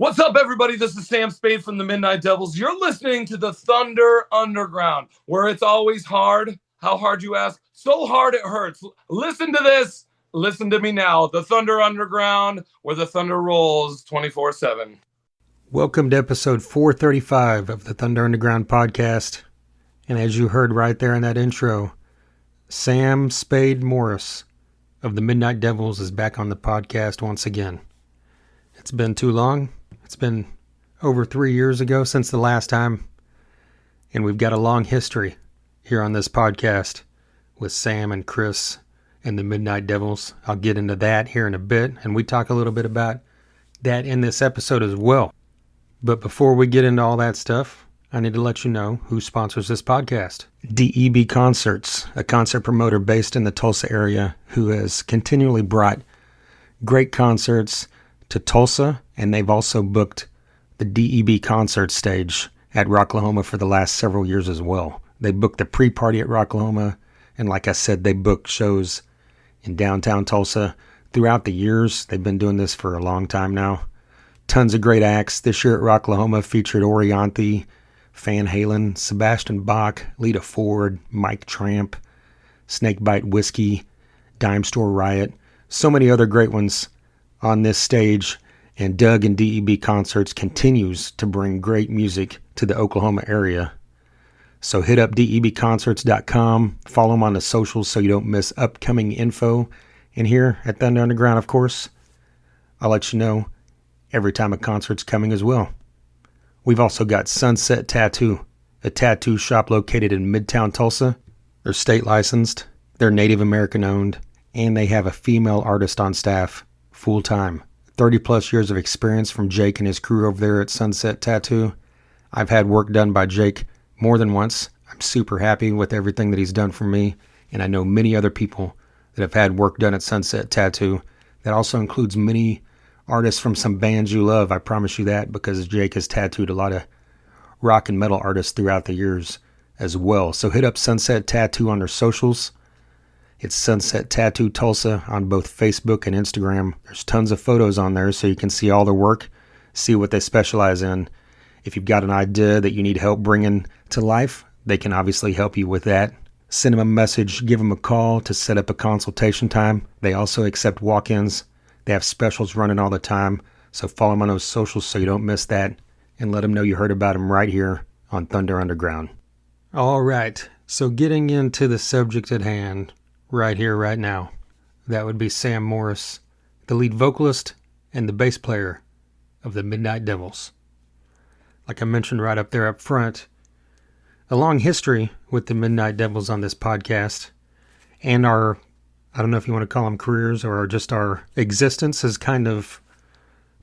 What's up, everybody? This is Sam Spade from the Midnight Devils. You're listening to the Thunder Underground, where it's always hard. How hard, you ask? So hard it hurts. Listen to this. Listen to me now. The Thunder Underground, where the thunder rolls 24/7. Welcome to episode 435 of the Thunder Underground podcast. And as you heard right there in that intro, Sam Spade Morris of the Midnight Devils is back on the podcast once again. It's been too long. It's been over 3 years ago since the last time. And we've got a long history here on this podcast with Sam and Chris and the Midnight Devils. I'll get into that here in a bit. And we talk a little bit about that in this episode as well. But before we get into all that stuff, I need to let you know who sponsors this podcast. DEB Concerts, a concert promoter based in the Tulsa area who has continually brought great concerts to Tulsa, and they've also booked the DEB concert stage at Rocklahoma for the last several years as well. They booked the pre-party at Rocklahoma, and like I said, they booked shows in downtown Tulsa throughout the years. They've been doing this for a long time now. Tons of great acts. This year at Rocklahoma featured Orianthi, Van Halen, Sebastian Bach, Lita Ford, Mike Tramp, Snakebite Whiskey, Dime Store Riot, so many other great ones on this stage. And Doug and DEB Concerts continues to bring great music to the Oklahoma area. So hit up debconcerts.com, follow them on the socials so you don't miss upcoming info. And here at Thunder Underground, of course, I'll let you know every time a concert's coming as well. We've also got Sunset Tattoo, a tattoo shop located in Midtown Tulsa. They're state licensed, they're Native American owned, and they have a female artist on staff full time. 30 plus years of experience from Jake and his crew over there at Sunset Tattoo. I've had work done by Jake more than once. I'm super happy with everything that he's done for me, and I know many other people that have had work done at Sunset Tattoo. That also includes many artists from some bands you love. I promise you that, because Jake has tattooed a lot of rock and metal artists throughout the years as well. So hit up Sunset Tattoo on their socials. It's Sunset Tattoo Tulsa on both Facebook and Instagram. There's tons of photos on there so you can see all their work, see what they specialize in. If you've got an idea that you need help bringing to life, they can obviously help you with that. Send them a message, give them a call to set up a consultation time. They also accept walk-ins. They have specials running all the time, so follow them on those socials so you don't miss that, and let them know you heard about them right here on Thunder Underground. All right, so getting into the subject at hand, right here, right now, that would be Sam Morris, the lead vocalist and the bass player of the Midnight Devils. Like I mentioned right up there up front, a long history with the Midnight Devils on this podcast, and our, I don't know if you want to call them careers or just our existence has kind of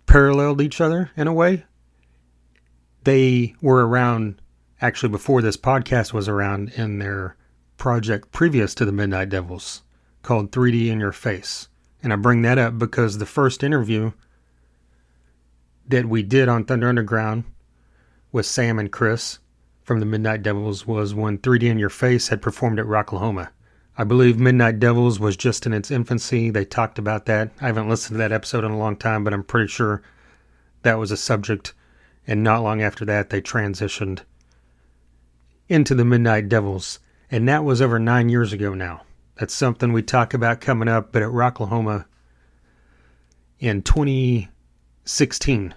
paralleled each other in a way. They were around actually before this podcast was around in their project previous to the Midnight Devils called 3D in Your Face. And I bring that up because the first interview that we did on Thunder Underground with Sam and Chris from the Midnight Devils was when 3D in Your Face had performed at Rocklahoma. I believe Midnight Devils was just in its infancy. They talked about that. I haven't listened to that episode in a long time, but I'm pretty sure that was a subject. And not long after that, they transitioned into the Midnight Devils. And that was over 9 years ago now. That's something we talk about coming up, but at Rocklahoma in 2016,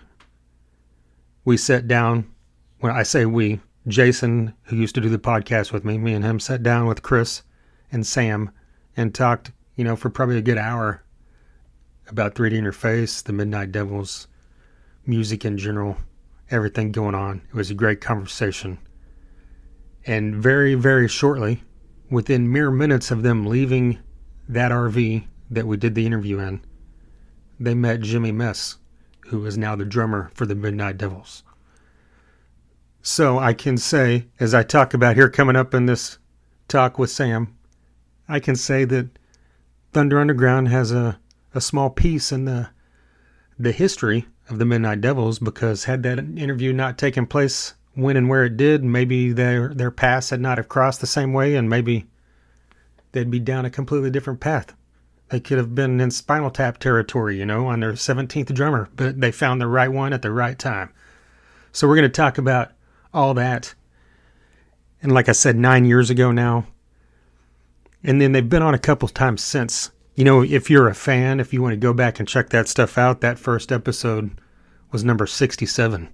we sat down. When I say we, Jason, who used to do the podcast with me and him sat down with Chris and Sam and talked, for probably a good hour about 3D in Your Face, the Midnight Devils, music in general, everything going on. It was a great conversation. And very, very shortly, within mere minutes of them leaving that RV that we did the interview in, they met Jimmy Mess, who is now the drummer for the Midnight Devils. So I can say, as I talk about here coming up in this talk with Sam, I can say that Thunder Underground has a small piece in the history of the Midnight Devils, because had that interview not taken place when and where it did, maybe their paths had not have crossed the same way, and maybe they'd be down a completely different path. They could have been in Spinal Tap territory, on their 17th drummer, but they found the right one at the right time. So we're going to talk about all that. And like I said, 9 years ago now. And then they've been on a couple times since. If you're a fan, if you want to go back and check that stuff out, that first episode was number 67.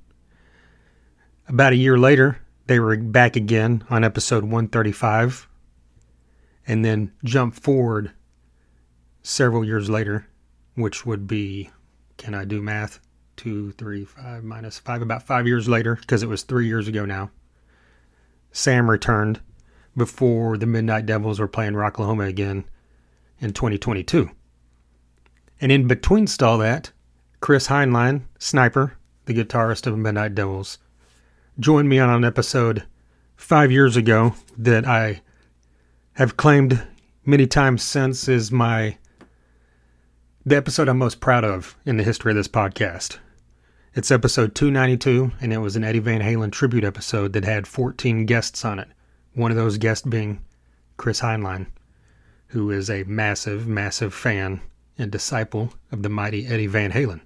About a year later, they were back again on episode 135. And then jump forward several years later, which would be, can I do math? 2, 3, 5 minus 5, about 5 years later, because it was 3 years ago now. Sam returned before the Midnight Devils were playing Rocklahoma again in 2022. And in between all that, Chris Heinlein, Sniper, the guitarist of Midnight Devils, joined me on an episode 5 years ago that I have claimed many times since is the episode I'm most proud of in the history of this podcast. It's episode 292, and it was an Eddie Van Halen tribute episode that had 14 guests on it. One of those guests being Chris Heinlein, who is a massive, massive fan and disciple of the mighty Eddie Van Halen.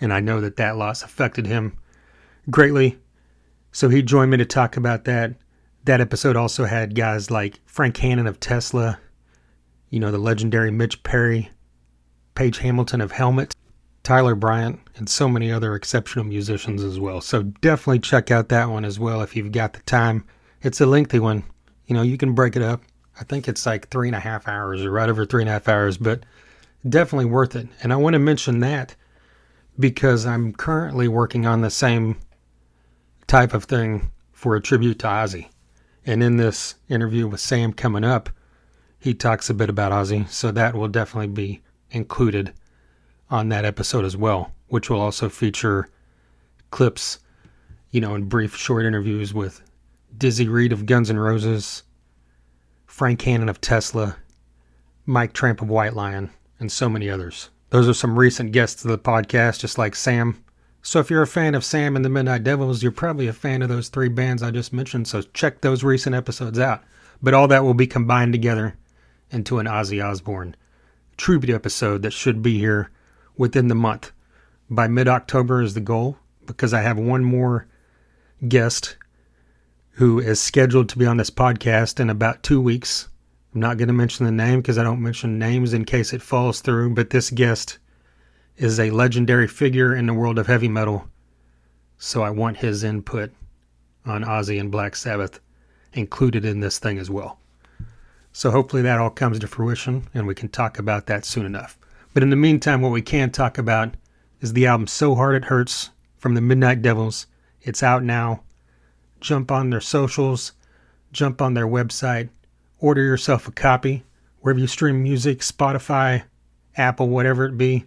And I know that loss affected him greatly, so he joined me to talk about that. That episode also had guys like Frank Hannon of Tesla, the legendary Mitch Perry, Page Hamilton of Helmet, Tyler Bryant, and so many other exceptional musicians as well. So definitely check out that one as well if you've got the time. It's a lengthy one. You can break it up. I think it's like 3.5 hours or right over 3.5 hours, but definitely worth it. And I want to mention that because I'm currently working on the same type of thing for a tribute to Ozzy. And in this interview with Sam coming up, he talks a bit about Ozzy, so that will definitely be included on that episode as well, which will also feature clips, and brief short interviews with Dizzy Reed of Guns N' Roses, Frank Hannon of Tesla, Mike Tramp of White Lion, and so many others. Those are some recent guests of the podcast, just like Sam. So if you're a fan of Sam and the Midnight Devils, you're probably a fan of those 3 bands I just mentioned, so check those recent episodes out. But all that will be combined together into an Ozzy Osbourne tribute episode that should be here within the month. By mid-October is the goal, because I have one more guest who is scheduled to be on this podcast in about 2 weeks. I'm not going to mention the name because I don't mention names in case it falls through, but this guest is a legendary figure in the world of heavy metal, so I want his input on Ozzy and Black Sabbath included in this thing as well. So hopefully that all comes to fruition and we can talk about that soon enough. But in the meantime, what we can talk about is the album So Hard It Hurts from the Midnight Devils. It's out now. Jump on their socials, jump on their website, order yourself a copy wherever you stream music, Spotify, Apple, whatever it be.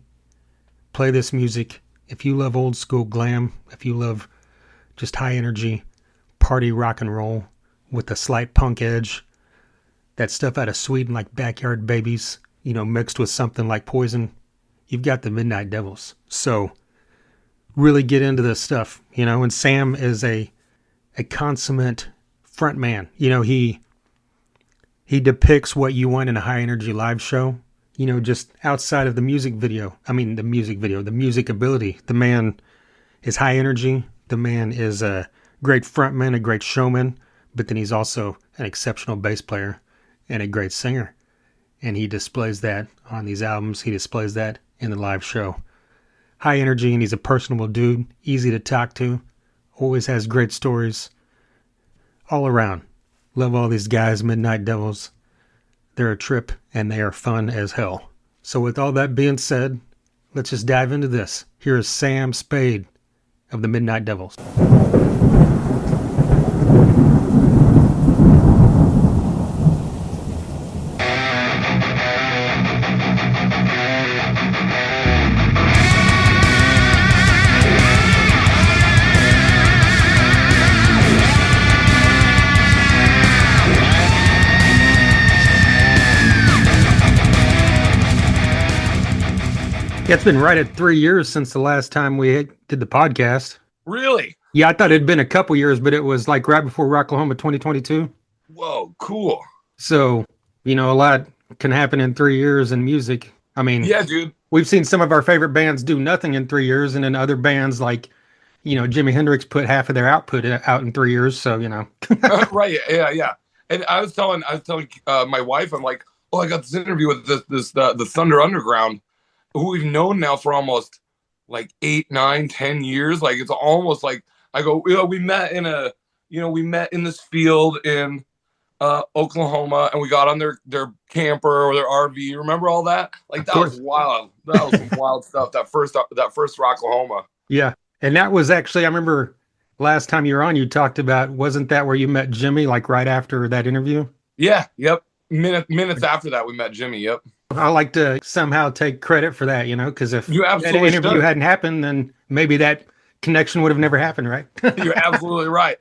Play this music. If you love old school glam, if you love just high energy, party rock and roll with a slight punk edge, that stuff out of Sweden like Backyard Babies, mixed with something like Poison, you've got the Midnight Devils. So really get into this stuff, and Sam is a consummate front man. He depicts what you want in a high energy live show, just outside of the music video. The music ability. The man is high energy. The man is a great frontman, a great showman, but then he's also an exceptional bass player and a great singer. And he displays that on these albums. He displays that in the live show. High energy, and he's a personable dude, easy to talk to, always has great stories all around. Love all these guys, Midnight Devils. They're a trip, and they are fun as hell. So with all that being said, let's just dive into this. Here is Sam Spade of the Midnight Devils. Yeah, it's been right at 3 years since the last time we did the podcast. Really? Yeah, I thought it'd been a couple years, but it was like right before Rocklahoma 2022. Whoa, cool. So, a lot can happen in 3 years in music. I mean, Yeah, dude. we've seen some of our favorite bands do nothing in 3 years, and then other bands like, Jimi Hendrix put half of their output out in 3 years. So, Right. Yeah, yeah. And I was telling my wife, I'm like, oh, I got this interview with the Thunder Underground, who we've known now for almost like 8, 9, 10 years. Like it's almost like I go, we met we met in this field in Oklahoma, and we got on their camper or their RV. Remember all that? Like of that was course. wild. That was some wild stuff. That first Rocklahoma. Yeah. And that was actually, I remember last time you were on, you talked about, wasn't that where you met Jimmy, like right after that interview? Yeah. Yep. Minutes after that, we met Jimmy. Yep. I like to somehow take credit for that, because if You that absolutely interview should. hadn't happened, then maybe that connection would have never happened, right? You're absolutely right.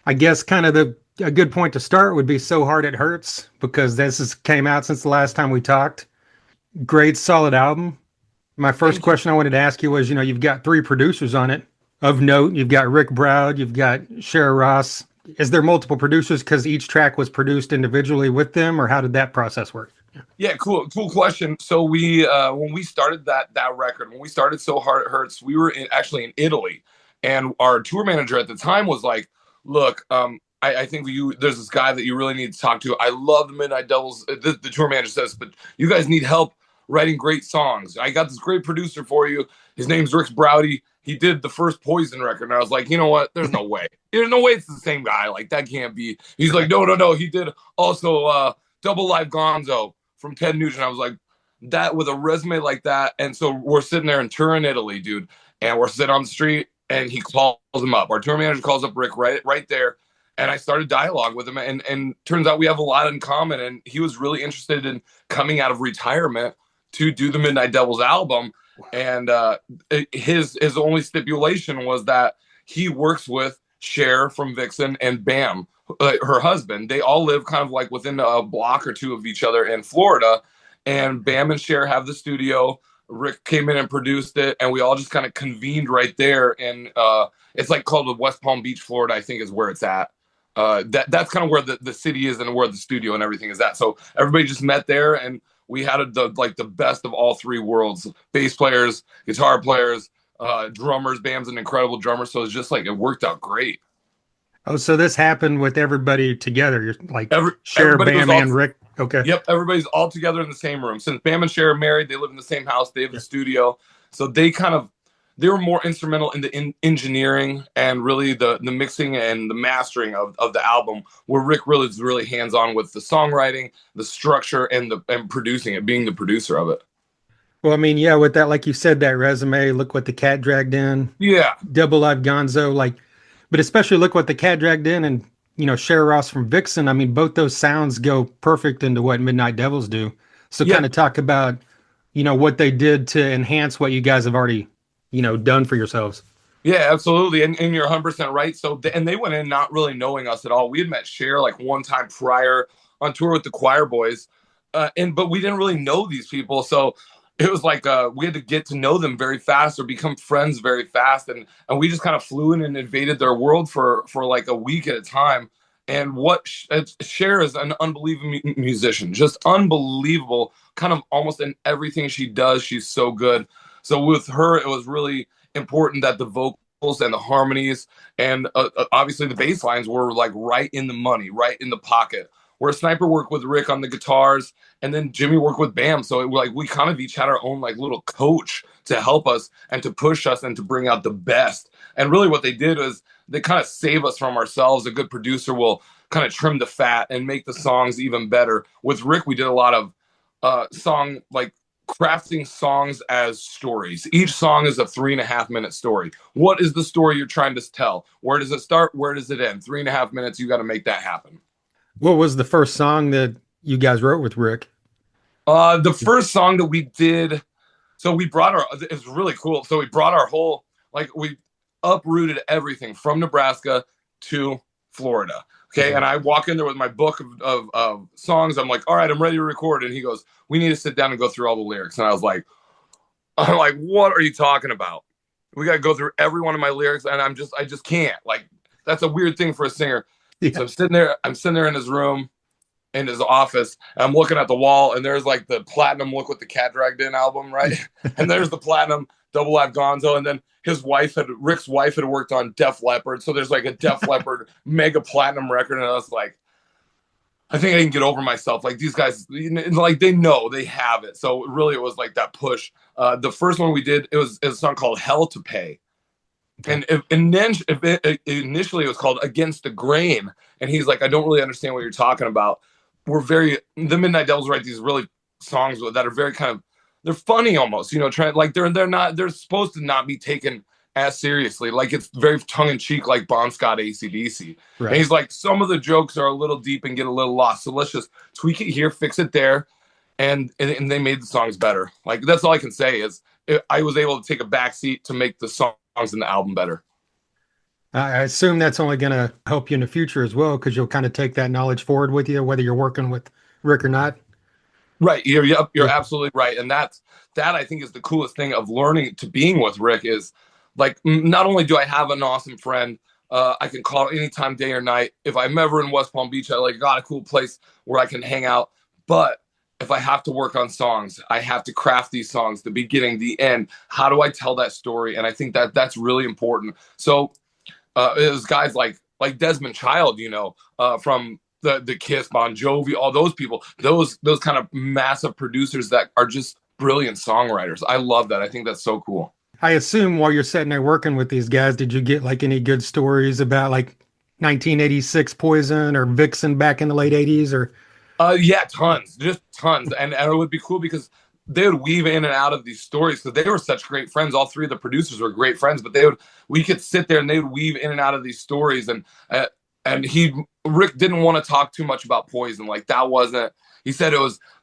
I guess kind of a good point to start would be So Hard It Hurts, because came out since the last time we talked. Great, solid album. My first Thank you. question I wanted to ask you was, you've got three producers on it of note. You've got Rick Browd, you've got Cher Ross. Is there multiple producers because each track was produced individually with them, or how did that process work? Yeah, cool question. So we when we started that record, when we started So Hard It Hurts, we were actually in Italy, and our tour manager at the time was like, "Look, I think there's this guy that you really need to talk to. I love the Midnight Devils." The tour manager says, "But you guys need help writing great songs. I got this great producer for you. His name's Rick Browdy. He did the first Poison record." And I was like, you know what? There's no way. There's no way it's the same guy. Like that can't be. He's like, no. He did also Double Live Gonzo from Ted Nugent. I was like, that with a resume like that. And so we're sitting there in Turin, Italy, dude. And we're sitting on the street and he calls him up. Our tour manager calls up Rick right there. And I started dialogue with him. And turns out we have a lot in common. And he was really interested in coming out of retirement to do the Midnight Devils album. And his only stipulation was that he works with Cher from Vixen and Bam, her husband. They all live kind of like within a block or two of each other in Florida. And Bam and Cher have the studio. Rick came in and produced it, and we all just kind of convened right there. And it's like called the West Palm Beach, Florida, I think is where it's at. That's kind of where the city is and where the studio and everything is at. So everybody just met there, and we had the best of all three worlds: bass players, guitar players, drummers. Bam's an incredible drummer, so it's just like it worked out great. Oh, so this happened with everybody together. You're like Cher, Everybody was Bam, all. and Rick. Okay. Yep, everybody's all together in the same room. Since Bam and Cher are married, they live in the same house. They have the studio, so they were more instrumental in the engineering and really the mixing and the mastering of the album. Where Rick really is really hands on with the songwriting, the structure, and producing it, being the producer of it. Well, I mean, yeah, with that, like you said, that resume, look what the cat dragged in, Yeah, Double Live Gonzo, but especially look what the cat dragged in, and Cher Ross from Vixen. I mean, both those sounds go perfect into what Midnight Devils do. So yeah, kind of talk about, what they did to enhance what you guys have already, done for yourselves. yeah, absolutely. And you're 100% right. So and they went in not really knowing us at all. We had met Cher like one time prior on tour with the Choir Boys, but we didn't really know these people. So it was like we had to get to know them very fast or become friends very fast, and we just kind of flew in and invaded their world for like a week at a time. And Cher is an unbelievable musician, just unbelievable, kind of almost in everything she does. She's so good. So with her, it was really important that the vocals and the harmonies and obviously the bass lines were like right in the money, right in the pocket. Where Sniper worked with Rick on the guitars, and then Jimmy worked with Bam. So we kind of each had our own like little coach to help us and to push us and to bring out the best. And really, what they did was they kind of save us from ourselves. A good producer will kind of trim the fat and make the songs even better. With Rick, we did a lot of song like crafting songs as stories. Each song is a 3.5 minute story. What is the story you're trying to tell? Where does it start? Where does it end? 3.5 minutes. You got to make that happen. What was the first song that you guys wrote with Rick? The first song that we did, so we brought it's really cool. So we brought our whole, like we uprooted everything from Nebraska to Florida. Okay. And I walk in there with my book of songs. I'm like, all right, I'm ready to record. And he goes, we need to sit down and go through all the lyrics. And I'm like, what are you talking about? We got to go through every one of my lyrics. And I just can't. Like, that's a weird thing for a singer. Yeah. So I'm sitting there in his room, in his office. And I'm looking at the wall, and there's like the platinum Look What the Cat Dragged In album, right? And there's the platinum Double Live Gonzo, and then Rick's wife had worked on Def Leppard, so there's like a Def Leppard mega platinum record, and I was like, I think I can get over myself. Like these guys, like they know they have it. So really, it was like that push. The first one we did, it was a song called "Hell to Pay," and initially it was called "Against the Grain." And he's like, I don't really understand what you're talking about. The Midnight Devils write these really songs that are very kind of, they're funny almost, they're supposed to not be taken as seriously. Like it's very tongue in cheek, like Bon Scott AC/DC. Right. And he's like, some of the jokes are a little deep and get a little lost. So let's just tweak it here, fix it there. And they made the songs better. Like that's all I can say is I was able to take a backseat to make the songs in the album better. I assume that's only going to help you in the future as well, because you'll kind of take that knowledge forward with you, whether you're working with Rick or not. Right. You're absolutely right. And that I think is the coolest thing of learning to being with Rick is like, not only do I have an awesome friend, I can call anytime, day or night. If I'm ever in West Palm Beach, I got a cool place where I can hang out. But if I have to work on songs, I have to craft these songs, the beginning, the end. How do I tell that story? And I think that's really important. So it was guys like Desmond Child, from the Kiss, Bon Jovi, all those people, those kind of massive producers that are just brilliant songwriters. I love that. I think that's so cool. I assume while you're sitting there working with these guys, did you get like any good stories about like 1986 Poison or Vixen back in the late 80s or? Yeah, tons, just tons. And it would be cool because they would weave in and out of these stories because they were such great friends. All three of the producers were great friends, but we could sit there and they would weave in and out of these stories. And Rick didn't want to talk too much about Poison. Like that wasn't, he said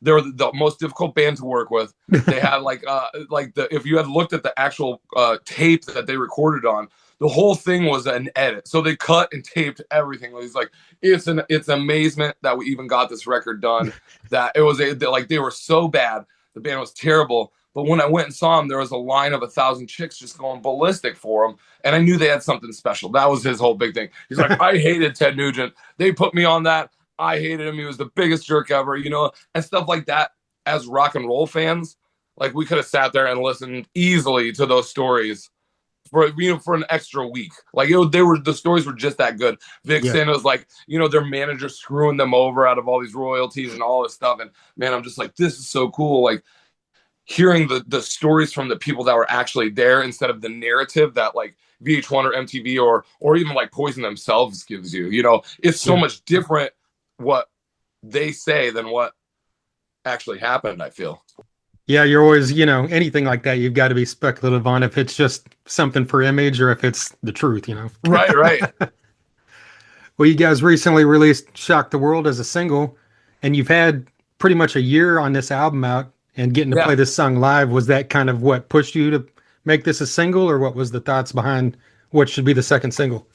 they were the most difficult band to work with. They had if you had looked at the actual tape that they recorded on, the whole thing was an edit. So they cut and taped everything. He's like, it's amazement that we even got this record done. That it was they were so bad. The band was terrible. But when I went and saw him, there was a line of 1,000 chicks just going ballistic for him. And I knew they had something special. That was his whole big thing. He's like, I hated Ted Nugent. They put me on that. I hated him. He was the biggest jerk ever, and stuff like that. As rock and roll fans, like we could have sat there and listened easily to those stories for an extra week. Like the stories were just that good. Vixen was like, their manager screwing them over out of all these royalties and all this stuff. And man, I'm just like, this is so cool. Like hearing the stories from the people that were actually there instead of the narrative that like VH1 or MTV or even like Poison themselves gives you. It's so much different what they say than what actually happened, I feel. Yeah, you're always, anything like that, you've got to be speculative on if it's just something for image or if it's the truth, Right. Well, you guys recently released Shock the World as a single, and you've had pretty much a year on this album out and getting to play this song live. Was that kind of what pushed you to make this a single, or what was the thoughts behind what should be the second single?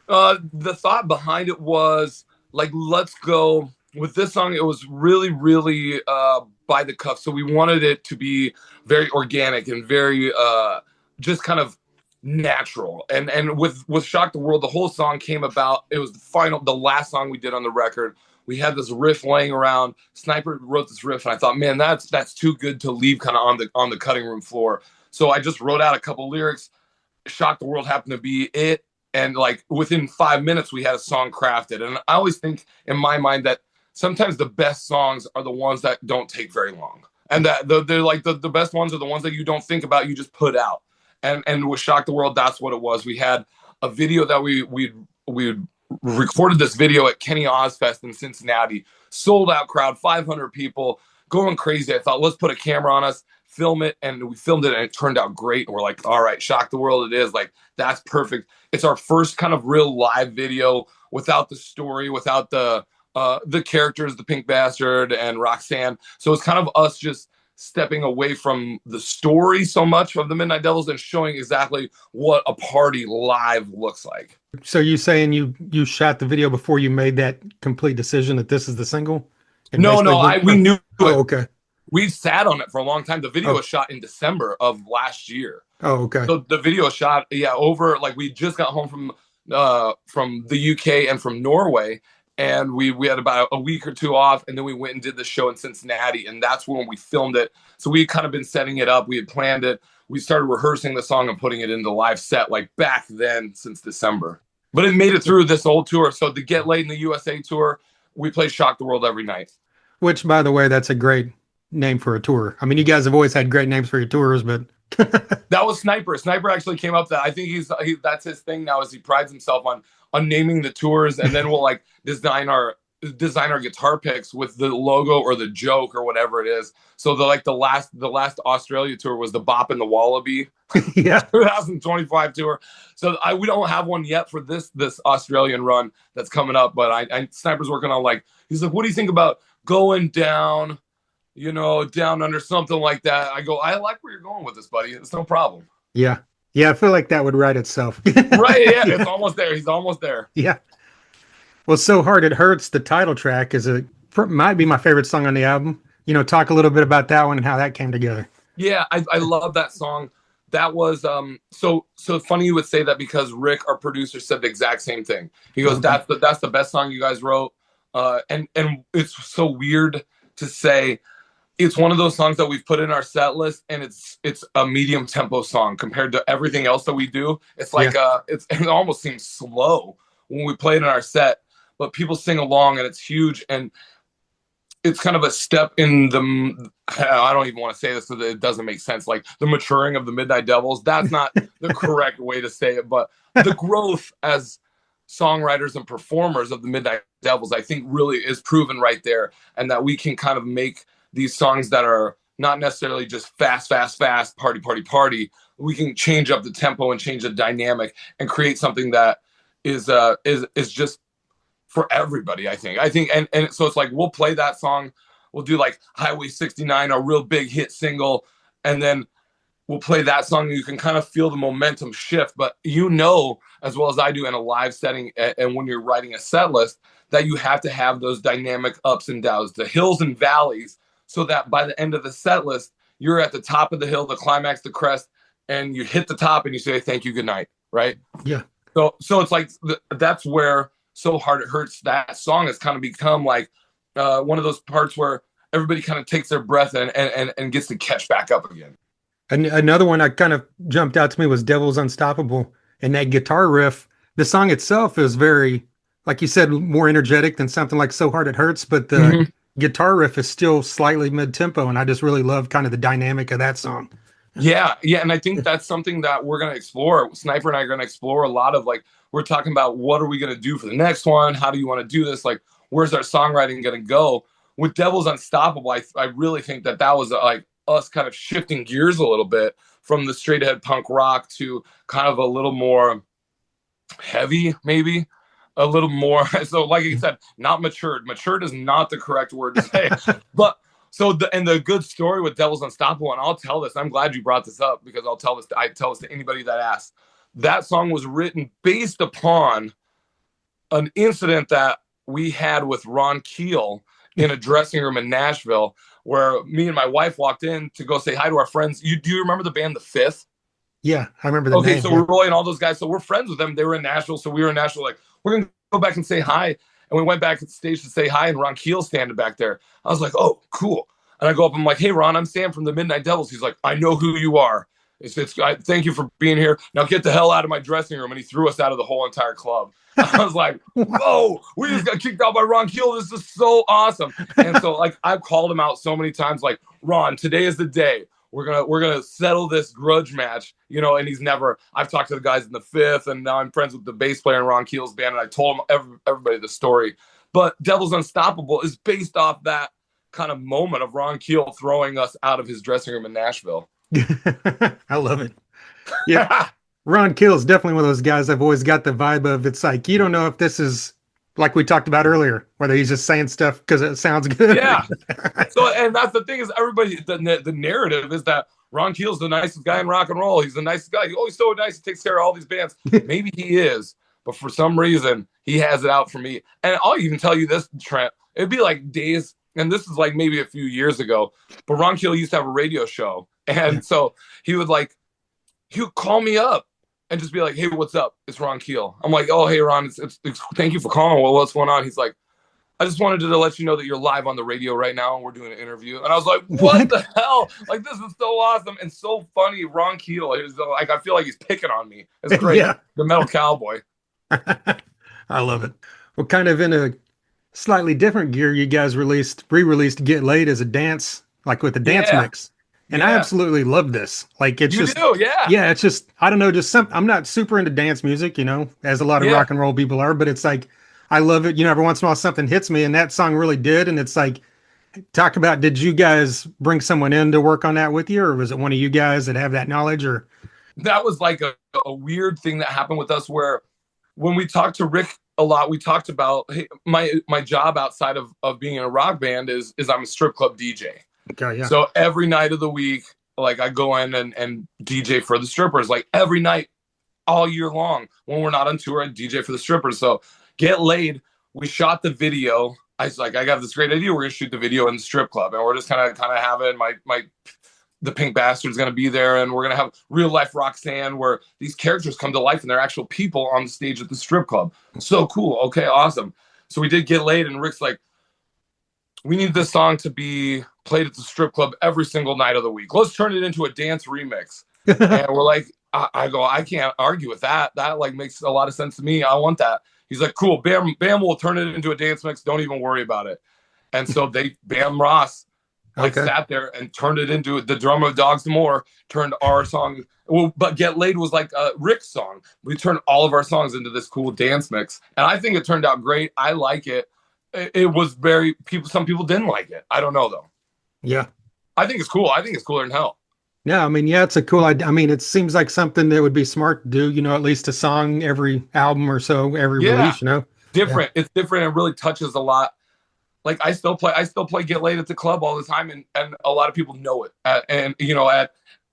The thought behind it was like, let's go with this song. It was really, really by the cuff. So we wanted it to be very organic and very just kind of natural. And with Shock the World, the whole song came about. It was the last song we did on the record. We had this riff laying around. Sniper wrote this riff, and I thought, man, that's too good to leave kind of on the cutting room floor. So I just wrote out a couple lyrics. Shock the World happened to be it. And like within 5 minutes, we had a song crafted. And I always think in my mind that sometimes the best songs are the ones that don't take very long. And that they're like the best ones are the ones that you don't think about, you just put out. And with Shock the World, that's what it was. We had a video that we recorded this video at Kenny Ozfest in Cincinnati, sold out crowd, 500 people going crazy. I thought, let's put a camera on us, film it. And we filmed it and it turned out great. And we're like, all right, Shock the World it is. Like, that's perfect. It's our first kind of real live video without the story, without the characters, the Pink Bastard and Roxanne. So it's kind of us just stepping away from the story so much of the Midnight Devils and showing exactly what a party live looks like. So you saying you shot the video before you made that complete decision that this is the single? No, we knew it. Oh, okay. We sat on it for a long time. The video was shot in December of last year. Oh, okay. So the video was shot, over, like we just got home from the UK and from Norway. and we had about a week or two off, and then we went and did the show in Cincinnati, and that's when we filmed it. So we had kind of been setting it up. We had planned it. We started rehearsing the song and putting it into live set like back then since December. But it made it through this whole tour. So the Get Laid in the USA tour, we play Shock the World every night. Which, by the way, that's a great name for a tour. I mean, you guys have always had great names for your tours, but that was Sniper. Sniper actually came up that I think that's his thing now, is he prides himself on naming the tours, and then we'll like design our guitar picks with the logo or the joke or whatever it is. So the last Australia tour was the Bop and the Wallaby. Yeah. 2025 tour. So we don't have one yet for this Australian run that's coming up, but I Sniper's working on, like, he's like, what do you think about going down, down under, something like that? I go, I like where you're going with this, buddy. It's no problem. Yeah. Yeah, I feel like that would write itself. Right, yeah, it's almost there. He's almost there. Yeah. Well, So Hard It Hurts, the title track, might be my favorite song on the album. Talk a little bit about that one and how that came together. Yeah, I love that song. That was so funny you would say that, because Rick, our producer, said the exact same thing. He goes, that's the best song you guys wrote. And it's so weird to say. It's one of those songs that we've put in our set list, and it's a medium tempo song compared to everything else that we do. It's like it almost seems slow when we play it in our set, but people sing along, and it's huge, and it's kind of a step in the, I don't even want to say this so that it doesn't make sense, like the maturing of the Midnight Devils. That's not the correct way to say it, but the growth as songwriters and performers of the Midnight Devils, I think, really is proven right there, and that we can kind of make these songs that are not necessarily just fast, party, party, party. We can change up the tempo and change the dynamic and create something that is just for everybody, I think. And so it's like, we'll play that song. We'll do like Highway 69, a real big hit single, and then we'll play that song, and you can kind of feel the momentum shift. But as well as I do in a live setting, and when you're writing a set list, that you have to have those dynamic ups and downs, the hills and valleys, so that by the end of the set list, you're at the top of the hill, the climax, the crest, and you hit the top and you say, thank you, good night, right? Yeah. So it's like, that's where So Hard It Hurts, that song has kind of become like one of those parts where everybody kind of takes their breath and gets to catch back up again. And another one that kind of jumped out to me was Devil's Unstoppable. And that guitar riff, the song itself is very, like you said, more energetic than something like So Hard It Hurts, but the guitar riff is still slightly mid-tempo, and I just really love kind of the dynamic of that song. Yeah, and I think that's something that we're going to explore. Sniper and I are going to explore a lot of, like, we're talking about what are we going to do for the next one? How do you want to do this? Like, where's our songwriting going to go? With Devil's Unstoppable, I really think that was like us kind of shifting gears a little bit from the straight ahead punk rock to kind of a little more heavy, maybe. A little more, so like you said, not matured. Matured is not the correct word to say. But so the good story with Devil's Unstoppable, and I'll tell this, I'm glad you brought this up, because I tell this to anybody that asks. That song was written based upon an incident that we had with Ron Keel in a dressing room in Nashville, where me and my wife walked in to go say hi to our friends. Do you remember the band The Fifth? Yeah, I remember the name. Okay, so we're Roy and all those guys. So we're friends with them. They were in Nashville, so we were in Nashville. Like, we're gonna go back and say hi. And we went back to the stage to say hi, and Ron Keel standing back there. I was like, oh, cool. And I go up, I'm like, hey, Ron, I'm Sam from the Midnight Devils. He's like, I know who you are. Thank you for being here. Now get the hell out of my dressing room. And he threw us out of the whole entire club. I was like, whoa, we just got kicked out by Ron Keel. This is so awesome. And so, like, I've called him out so many times, like, Ron, today is the day. We're gonna settle this grudge match, and he's never. I've talked to the guys in The Fifth, and now I'm friends with the bass player in Ron Keel's band, and I told everybody the story. But Devil's Unstoppable is based off that kind of moment of Ron Keel throwing us out of his dressing room in Nashville. I love it. Yeah, Ron Keel is definitely one of those guys. I've always got the vibe of, it's like, you don't know if this is, like we talked about earlier, whether he's just saying stuff because it sounds good. Yeah. So, and that's the thing, is everybody, the narrative is that Ron Keel's the nicest guy in rock and roll. He's the nicest guy. He's so nice. He takes care of all these bands. Maybe he is, but for some reason he has it out for me. And I'll even tell you this, Trent, it'd be like days, and this is like maybe a few years ago, but Ron Keel used to have a radio show. And so he would call me up and just be like, hey, what's up? It's Ron Keel. I'm like, oh, hey, Ron, it's thank you for calling. Well, what's going on? He's like, I just wanted to let you know that you're live on the radio right now and we're doing an interview. And I was like, what What? the hell? Like, this is so awesome and so funny. Ron Keel, he was like, I feel like he's picking on me. It's great. Yeah. The Metal Cowboy. I love it. Well, kind of in a slightly different gear, you guys re-released Get Laid as a dance, like with the dance Yeah. mix. And I Yeah. absolutely love this. Like it's You just do, yeah. yeah, it's just I don't know, just some I'm not super into dance music, as a lot of Yeah. rock and roll people are, but it's like I love it. Every once in a while something hits me and that song really did. And it's like talk about did you guys bring someone in to work on that with you, or was it one of you guys that have that knowledge or That was like a weird thing that happened with us where when we talked to Rick a lot, we talked about, hey, my job outside of being in a rock band is I'm a strip club DJ. okay, yeah. So every night of the week, like I go in and DJ for the strippers, like every night, all year long. When we're not on tour, I DJ for the strippers. So Get Laid, we shot the video. I was like, I got this great idea. We're gonna shoot the video in the strip club, and we're just kind of having the Pink Bastard's gonna be there, and we're gonna have real life Roxanne, where these characters come to life and they're actual people on the stage at the strip club. So cool. Okay, awesome. So we did Get Laid, and Rick's like, we need this song to be played at the strip club every single night of the week. Let's turn it into a dance remix. And we're like, I go, I can't argue with that. That like makes a lot of sense to me. I want that. He's like, cool. Bam will turn it into a dance mix. Don't even worry about it. And so Bam Ross sat there and turned it into the drummer of Dogs D'Amour turned our song. Well, but Get Laid was like a Rick's song. We turned all of our songs into this cool dance mix. And I think it turned out great. I like it. It was some people didn't like it. I don't know though. Yeah. I think it's cool. I think it's cooler than hell. Yeah, I mean, yeah, it's a cool idea. I mean, it seems like something that would be smart to do, at least a song every album or so, every release, Different. Yeah. It's different. It really touches a lot. Like I still play Get Laid at the club all the time, and a lot of people know it.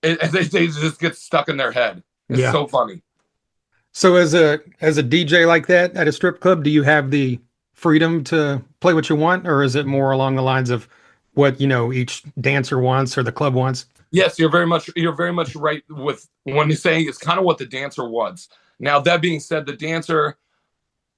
They just get stuck in their head. It's so funny. So as a DJ like that at a strip club, do you have the freedom to play what you want, or is it more along the lines of what each dancer wants or the club wants? Yes, you're very much right with when you're saying it's kind of what the dancer wants. Now that being said, the dancer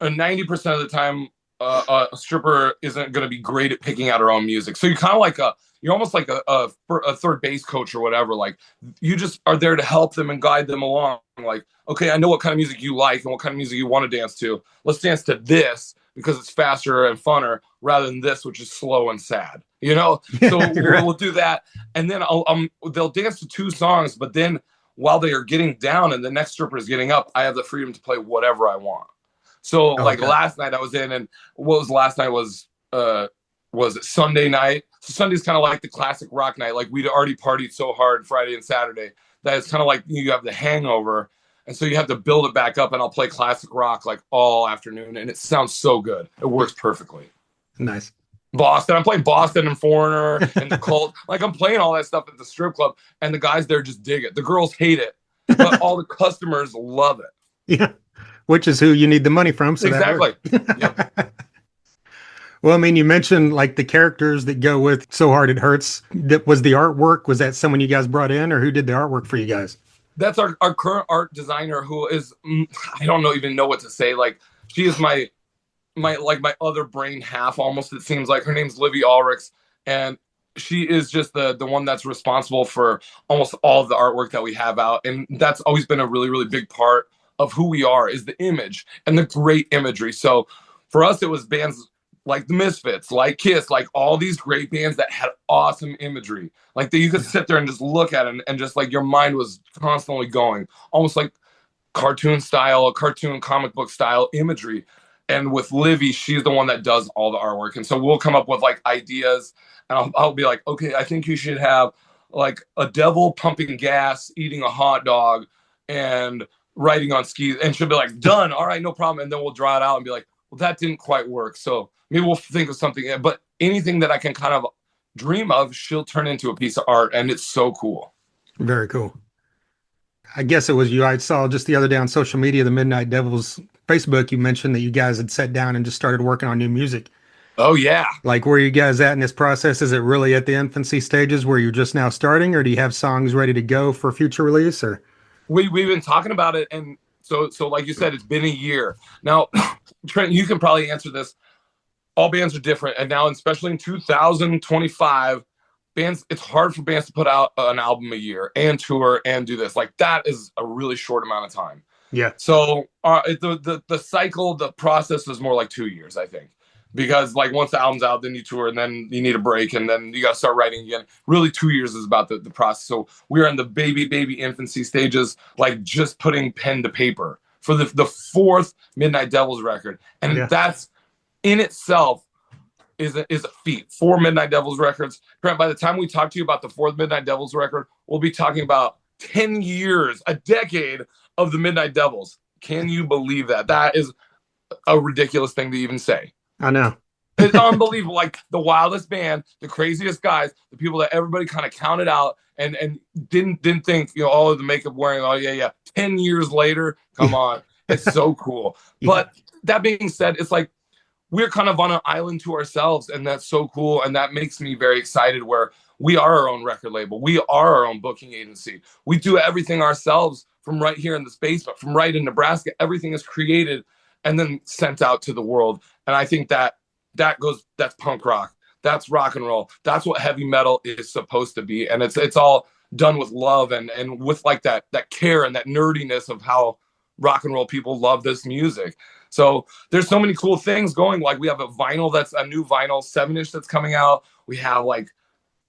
90% of the time a stripper isn't going to be great at picking out her own music. So you're kind of you're almost like a third base coach or whatever. Like you just are there to help them and guide them along. Like, okay, I know what kind of music you like and what kind of music you want to dance to. Let's dance to this because it's faster and funner rather than this, which is slow and sad. So we'll do that. And then they'll dance to two songs, but then while they are getting down and the next stripper is getting up, I have the freedom to play whatever I want. So last night I was in, and what was last night was it Sunday night? So Sunday's kind of like the classic rock night. Like we'd already partied so hard Friday and Saturday that it's kind of like you have the hangover. And so you have to build it back up, and I'll play classic rock like all afternoon, and it sounds so good. It works perfectly. Nice. Boston. I'm playing Boston and Foreigner and the Cult. Like I'm playing all that stuff at the strip club, and the guys there just dig it. The girls hate it, but all the customers love it. Yeah, which is who you need the money from. So exactly. Yep. Well, I mean, you mentioned like the characters that go with So Hard It Hurts. That was the artwork. Was that someone you guys brought in, or who did the artwork for you guys? That's our current art designer, who is I don't even know what to say. Like she is my other brain half almost. It seems like her name's Livy Ulrichs, and she is just the one that's responsible for almost all of the artwork that we have out, and that's always been a really, really big part of who we are, is the image and the great imagery. So for us, it was bands like the Misfits, like Kiss, like all these great bands that had awesome imagery, like that you could sit there and just look at it, and just like your mind was constantly going, almost like cartoon comic book style imagery. And with Livy, she's the one that does all the artwork. And so we'll come up with like ideas, and I'll be like, okay, I think you should have like a devil pumping gas, eating a hot dog, and riding on skis. And she'll be like, done. All right, no problem. And then we'll draw it out and be like, well, that didn't quite work. So maybe we'll think of something. But anything that I can kind of dream of, she'll turn into a piece of art. And it's so cool. Very cool. I guess it was you. I saw just the other day on social media, the Midnight Devils Facebook, you mentioned that you guys had sat down and just started working on new music. Oh, yeah. Like, where are you guys at in this process? Is it really at the infancy stages where you're just now starting, or do you have songs ready to go for future release? Or we've been talking about it, and so like you said, it's been a year now. Trent, you can probably answer this. all bands are different, and now especially in 2025, bands, it's hard for bands to put out an album a year and tour and do this. Like that is a really short amount of time. Yeah. So the cycle, the process is more like 2 years, I think, because like once the album's out, then you tour, and then you need a break, and then you got to start writing again. Really, 2 years is about the process. So we're in the baby infancy stages, like just putting pen to paper for the fourth Midnight Devils record, and Yeah. that's in itself is a feat. 4 Midnight Devils records. Grant, by the time we talk to you about the fourth Midnight Devils record, we'll be talking about 10 years, a decade of the Midnight Devils. Can you believe that? That is a ridiculous thing to even say. I know. It's unbelievable. Like the wildest band, the craziest guys, the people that everybody kind of counted out and didn't think, oh, the makeup wearing, oh yeah. 10 years later, come on. It's so cool. Yeah. But that being said, it's like we're kind of on an island to ourselves, and that's so cool. And that makes me very excited, where we are our own record label. We are our own booking agency. We do everything ourselves from right here in this basement, from right in Nebraska. Everything is created and then sent out to the world. And I think that's punk rock. That's rock and roll. That's what heavy metal is supposed to be. And it's all done with love and with like that care and that nerdiness of how rock and roll people love this music. So there's so many cool things going. Like we have a vinyl, that's a new vinyl 7-inch that's coming out. We have like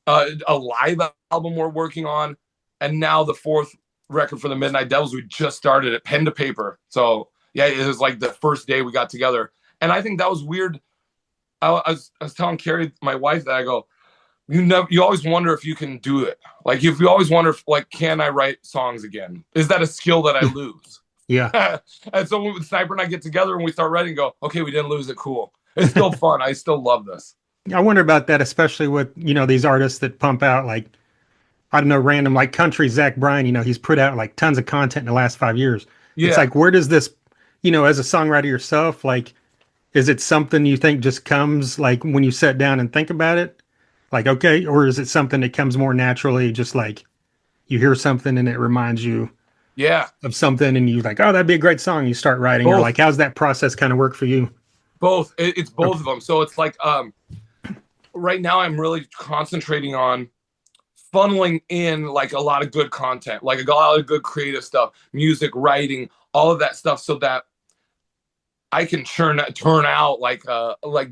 a live album we're working on. And now the fourth record for the Midnight Devils, we just started it pen to paper. So yeah, it was like the first day we got together. And I think that was weird. I was telling Carrie, my wife, that I go, you always wonder if you can do it. Like if you always wonder if, like, can I write songs again? Is that a skill that I lose? Yeah. And so when Sniper and I get together and we start writing, go, okay, we didn't lose it. Cool. It's still fun. I still love this. I wonder about that, especially with, these artists that pump out like, I don't know, random, like country Zach Bryan, he's put out like tons of content in the last 5 years. Yeah. It's like, where does this, as a songwriter yourself, like, is it something you think just comes like when you sit down and think about it? Like, okay, or is it something that comes more naturally, just like you hear something and it reminds you of something and you're like, oh, that'd be a great song. You start writing. Both. Or like, how's that process kind of work for you? Both. It's both of them. So it's like, right now I'm really concentrating on funneling in like a lot of good content, like a lot of good creative stuff, music, writing, all of that stuff, so that I can turn out like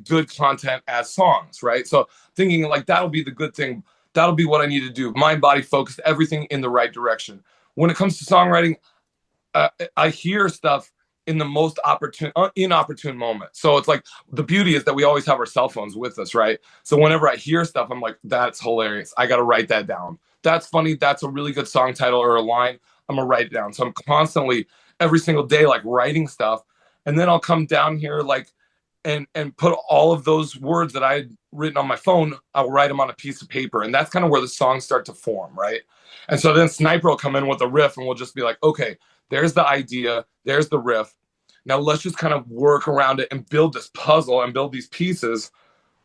good content as songs, right? So thinking like that'll be the good thing. That'll be what I need to do. Mind, body focused, everything in the right direction. When it comes to songwriting, I hear stuff in the most inopportune moment. So it's like the beauty is that we always have our cell phones with us, right? So whenever I hear stuff, I'm like, that's hilarious. I got to write that down. That's funny. That's a really good song title or a line. I'm going to write it down. So I'm constantly, every single day, like writing stuff. And then I'll come down here like and put all of those words that I had written on my phone, I'll write them on a piece of paper. And that's kind of where the songs start to form, right? And so then Sniper will come in with a riff and we'll just be like, okay, there's the idea, there's the riff. Now let's just kind of work around it and build this puzzle and build these pieces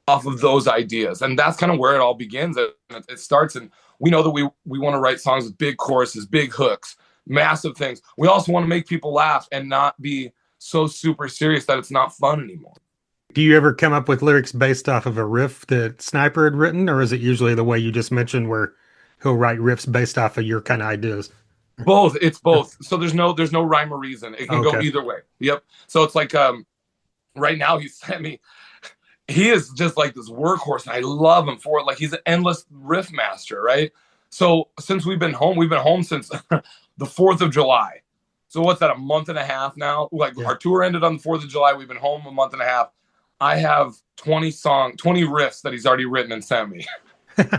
off of those ideas. And that's kind of where it all begins. It starts, and we know that we want to write songs with big choruses, big hooks, massive things. We also want to make people laugh and not be so super serious that it's not fun anymore. Do you ever come up with lyrics based off of a riff that Sniper had written, or is it usually the way you just mentioned where he'll write riffs based off of your kind of ideas? Both. It's both. So there's no rhyme or reason. It can go either way. Yep. So it's like right now he sent me, he is just like this workhorse and I love him for it. Like he's an endless riff master, right? So since we've been home since the 4th of July. So what's that, a month and a half now? Like our tour ended on the 4th of July. We've been home a month and a half. I have 20 riffs that he's already written and sent me.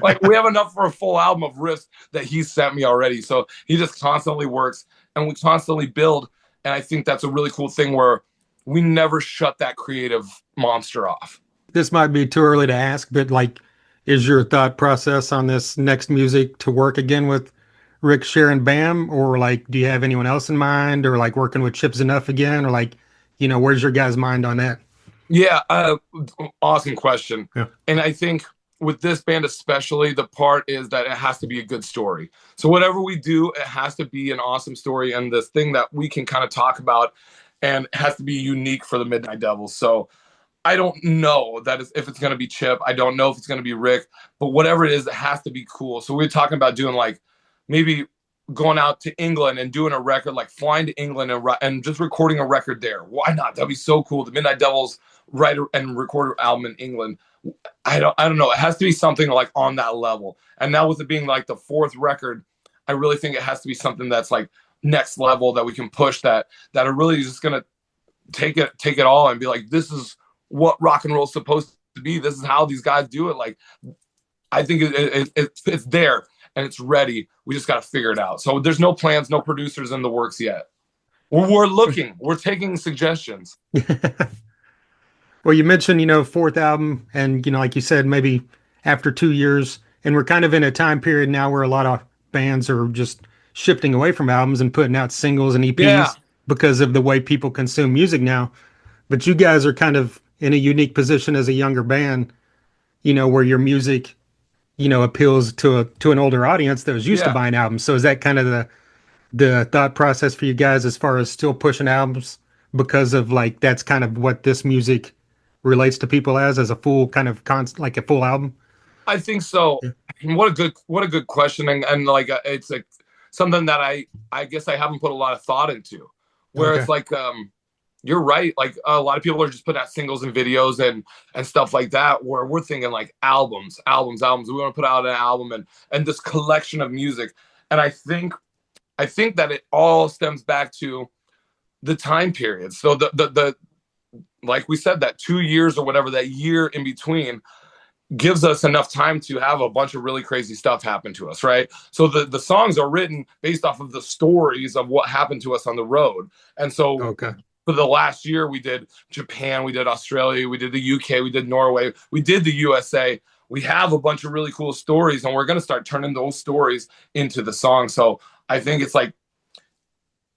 Like we have enough for a full album of riffs that he's sent me already. So he just constantly works and we constantly build. And I think that's a really cool thing where we never shut that creative monster off. This might be too early to ask, but like, is your thought process on this next music to work again with Rick, Sharon, Bam? Or like, do you have anyone else in mind, or like working with Chip Z'Nuff again? Or like, where's your guys' mind on that? Yeah. Awesome question. Yeah. And I think with this band especially, the part is that it has to be a good story. So whatever we do, it has to be an awesome story and this thing that we can kind of talk about, and it has to be unique for the Midnight Devils. So I don't know that is if it's going to be Chip. I don't know if it's going to be Rick, but whatever it is, it has to be cool. So we're talking about doing like maybe going out to England and doing a record, like flying to England and just recording a record there. Why not? That'd be so cool. The Midnight Devils write and record an album in England. I don't know. It has to be something like on that level. And now with it being like the fourth record, I really think it has to be something that's like next level that we can push that are really just gonna take it all and be like, this is what rock and roll is supposed to be. This is how these guys do it. Like, I think it's there and it's ready. We just got to figure it out. So there's no plans, no producers in the works yet. We're looking, we're taking suggestions. Well, you mentioned, fourth album, and, like you said, maybe after 2 years, and we're kind of in a time period now where a lot of bands are just shifting away from albums and putting out singles and EPs because of the way people consume music now. But you guys are kind of in a unique position as a younger band, where your music, appeals to an older audience that was used to buying albums. So is that kind of the thought process for you guys as far as still pushing albums because of like that's kind of what this music relates to people as a full kind of like a full album? I think so. Yeah. What a good question, and like it's like something that I guess I haven't put a lot of thought into. Where it's like you're right. Like a lot of people are just putting out singles and videos and stuff like that. Where we're thinking like albums. We want to put out an album and this collection of music. And I think that it all stems back to the time period. So the like we said, that 2 years or whatever, that year in between gives us enough time to have a bunch of really crazy stuff happen to us, right? So the songs are written based off of the stories of what happened to us on the road. And so for the last year, we did Japan, we did Australia, we did the UK, we did Norway, we did the USA. We have a bunch of really cool stories, and we're going to start turning those stories into the song. So I think it's like,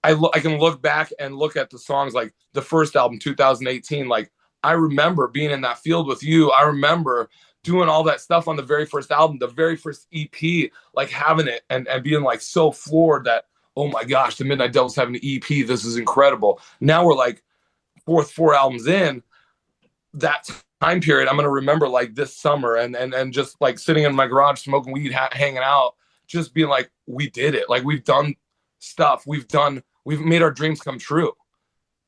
I can look back and look at the songs like the first album, 2018. Like, I remember being in that field with you. I remember doing all that stuff on the very first album, the very first EP, like having it and being like so floored that, oh my gosh, the Midnight Devils have an EP. This is incredible. Now we're like four albums in. That time period, I'm going to remember like this summer and just like sitting in my garage, smoking weed, hanging out, just being like, we did it. Like, we've done stuff. We've made our dreams come true.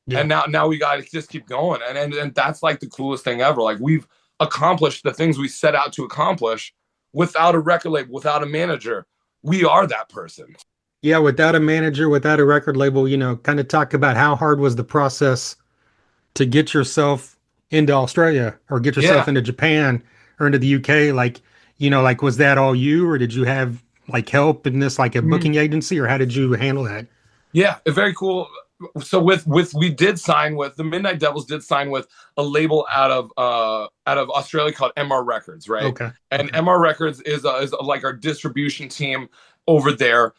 Yeah. And now we got to just keep going. And that's like the coolest thing ever. Like, we've accomplished the things we set out to accomplish without a record label, without a manager. We are that person. Yeah. Without a manager, without a record label, kind of talk about how hard was the process to get yourself into Australia or get yourself into Japan or into the UK. Like, like, was that all you, or did you have like help in this, like a booking agency, or how did you handle that? Yeah, very cool. So we did sign with the Midnight Devils, did sign with a label out of Australia called MR Records, right? Okay. And MR Records is like our distribution team over there.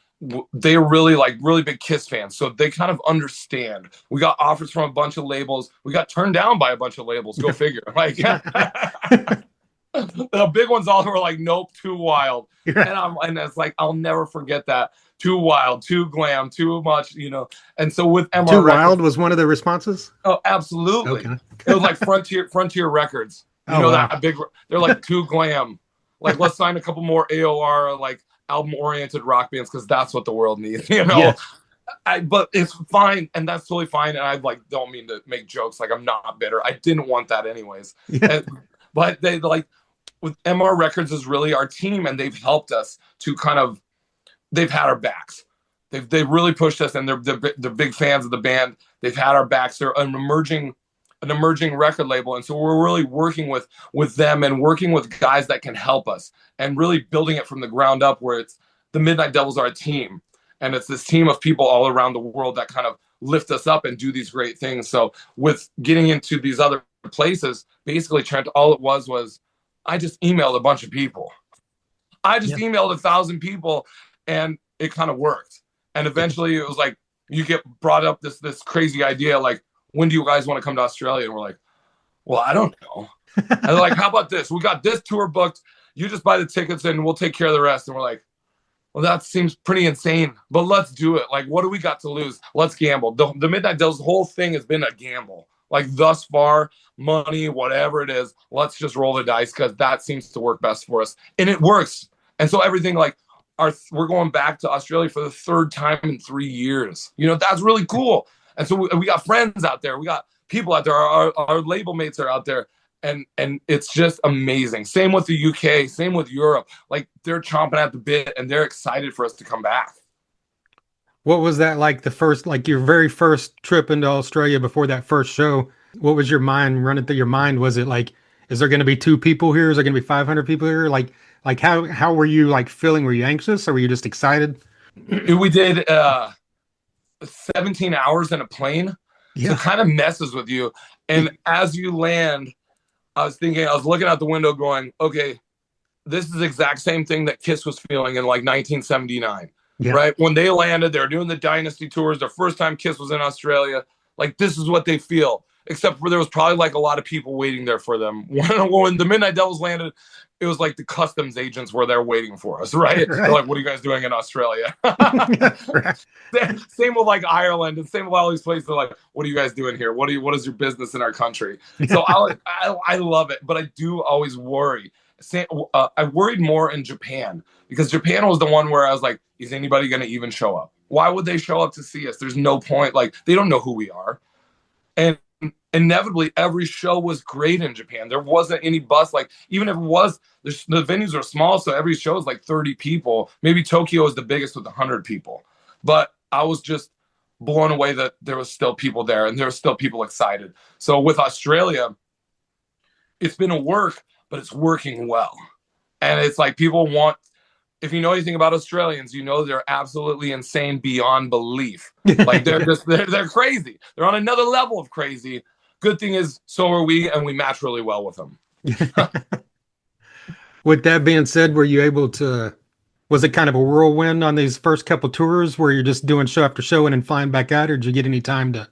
They're really big Kiss fans, so they kind of understand. We got offers from a bunch of labels. We got turned down by a bunch of labels. Go figure. Like the big ones all were like, nope, too wild. And it's like, I'll never forget that. Too wild, too glam, too much, And so with MR Too Records, wild was one of the responses? Oh, absolutely. Okay. It was like Frontier Records. Wow. That big, they're like too glam. Like, let's sign a couple more AOR, like album-oriented rock bands, because that's what the world needs, Yes. But it's fine, and that's totally fine. And I don't mean to make jokes. Like, I'm not bitter. I didn't want that anyways. Yeah. But they with MR Records is really our team, and they've helped us to kind of, they've had our backs. They've really pushed us, and they're big fans of the band. They've had our backs. They're an emerging record label, and so we're really working with them and working with guys that can help us and really building it from the ground up, where it's the Midnight Devils are a team, and it's this team of people all around the world that kind of lift us up and do these great things. So with getting into these other places, basically, Trent, all it was I just emailed a bunch of people. I just emailed 1,000 people, and it kind of worked. And eventually it was like, you get brought up this crazy idea, like, when do you guys want to come to Australia? And we're like, well, I don't know. And they're like, how about this? We got this tour booked. You just buy the tickets and we'll take care of the rest. And we're like, well, that seems pretty insane, but let's do it. Like, what do we got to lose? Let's gamble. The Midnight Devils, the whole thing has been a gamble. Like thus far, money, whatever it is, let's just roll the dice because that seems to work best for us. And it works. And so everything like we're going back to Australia for the third time in 3 years. That's really cool. And so we got friends out there. We got people out there. Our label mates are out there. And it's just amazing. Same with the UK, same with Europe. Like they're chomping at the bit and they're excited for us to come back. What was that like like your very first trip into Australia before that first show? What was your mind running through your mind? Was it like, is there going to be 2 people here? Is there going to be 500 people here? Like how were you like feeling? Were you anxious or were you just excited? We did 17 hours in a plane. Yeah. So it kind of messes with you. And as you land, I was looking out the window going, okay, this is the exact same thing that Kiss was feeling in like 1979, right? When they landed, they were doing the Dynasty tours. Their first time Kiss was in Australia. Like, this is what they feel, except for there was probably like a lot of people waiting there for them. When the Midnight Devils landed, it was like the customs agents were there waiting for us, right? They're like, what are you guys doing in Australia? Same with like Ireland and same with all these places. They're like, what are you guys doing here? What is your business in our country? So I love it, but I do always worry. I worried more in Japan because Japan was the one where I was like, is anybody going to even show up? Why would they show up to see us? There's no point. Like, they don't know who we are. And inevitably every show was great in Japan. There wasn't any bus. Like, even if it was, the venues are small, so every show is like 30 people. Maybe Tokyo is the biggest with 100 people. But I was just blown away that there was still people there and there were still people excited. So with Australia, it's been a work, but it's working well. And it's like people want, if you know anything about Australians, they're absolutely insane beyond belief. Like they're crazy. They're on another level of crazy. Good thing is, so are we, and we match really well with them. With that being said, were you able to, was it kind of a whirlwind on these first couple tours where you're just doing show after show and then flying back out, or did you get any time to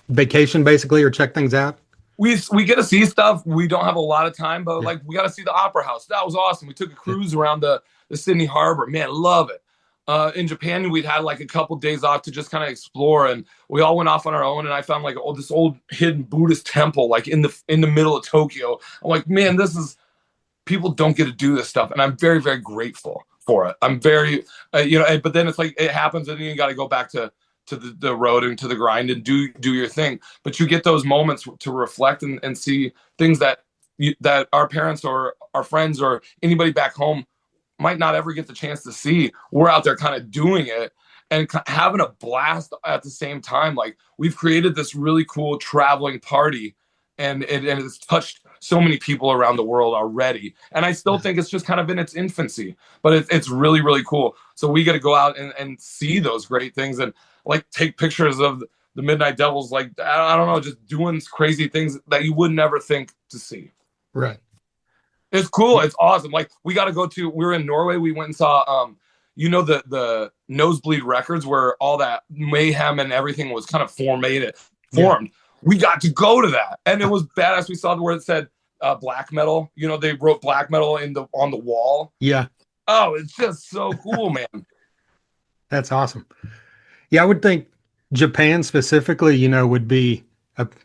vacation basically or check things out? We get to see stuff. We don't have a lot of time, but like we got to see the Opera House. That was awesome. We took a cruise around the Sydney Harbor. Man, love it. In Japan, we'd had like a couple days off to just kind of explore, and we all went off on our own. And I found like this old hidden Buddhist temple, like in the middle of Tokyo. I'm like, man, people don't get to do this stuff, and I'm very, very grateful for it. I'm very, but then it's like it happens, and then you got to go back to the road and to the grind and do your thing. But you get those moments to reflect and see things that our parents or our friends or anybody back home might not ever get the chance to see. We're out there kind of doing it and having a blast at the same time. Like, we've created this really cool traveling party, and it's touched so many people around the world already. And I still think it's just kind of in its infancy, but it's really, really cool. So we get to go out and see those great things and like take pictures of the Midnight Devils. Like, I don't know, just doing crazy things that you would never think to see. Right. It's cool. It's awesome. Like, we were in Norway. We went and saw, the Nosebleed Records where all that mayhem and everything was kind of formed. Yeah. We got to go to that. And it was badass. We saw where it said black metal. They wrote black metal on the wall. Yeah. Oh, it's just so cool, man. That's awesome. Yeah, I would think Japan specifically, would be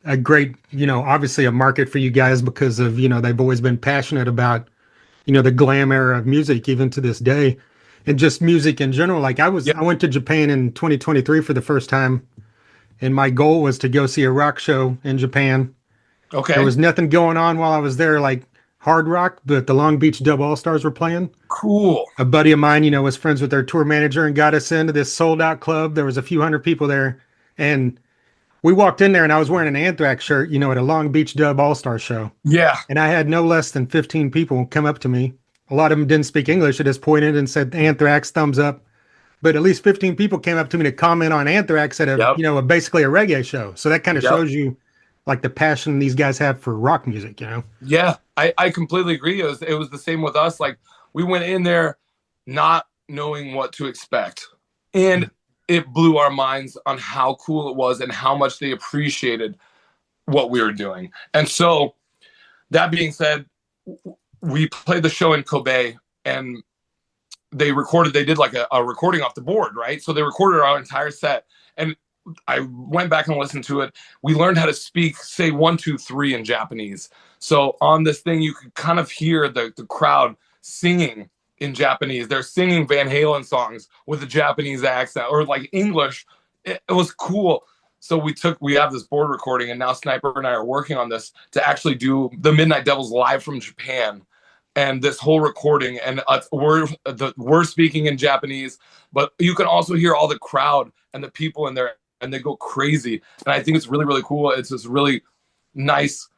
a great, obviously a market for you guys because of, they've always been passionate about, the glam era of music, even to this day, and just music in general. Like I went to Japan in 2023 for the first time, and my goal was to go see a rock show in Japan. Okay. There was nothing going on while I was there, like hard rock, but the Long Beach Dub All-Stars were playing. Cool. A buddy of mine, was friends with their tour manager and got us into this sold out club. There was a few hundred people there, and we walked in there and I was wearing an Anthrax shirt, at a Long Beach Dub All-Star show. Yeah. And I had no less than 15 people come up to me. A lot of them didn't speak English. They just pointed and said Anthrax, thumbs up. But at least 15 people came up to me to comment on Anthrax at basically a reggae show. So that kind of shows you like the passion these guys have for rock music, Yeah, I completely agree. It was the same with us. Like, we went in there not knowing what to expect. And it blew our minds on how cool it was and how much they appreciated what we were doing. And so, that being said, we played the show in Kobe, and they did like a recording off the board, right? So they recorded our entire set. And I went back and listened to it. We learned how to speak, say 1, 2, 3 in Japanese. So on this thing, you could kind of hear the crowd singing in Japanese. They're singing Van Halen songs with a Japanese accent or like English. It was cool. So we have this board recording, and now Sniper and I are working on this to actually do the Midnight Devils live from Japan. And this whole recording, and we're speaking in Japanese, but you can also hear all the crowd and the people in there, and they go crazy. And I think it's really, really cool. It's this really nice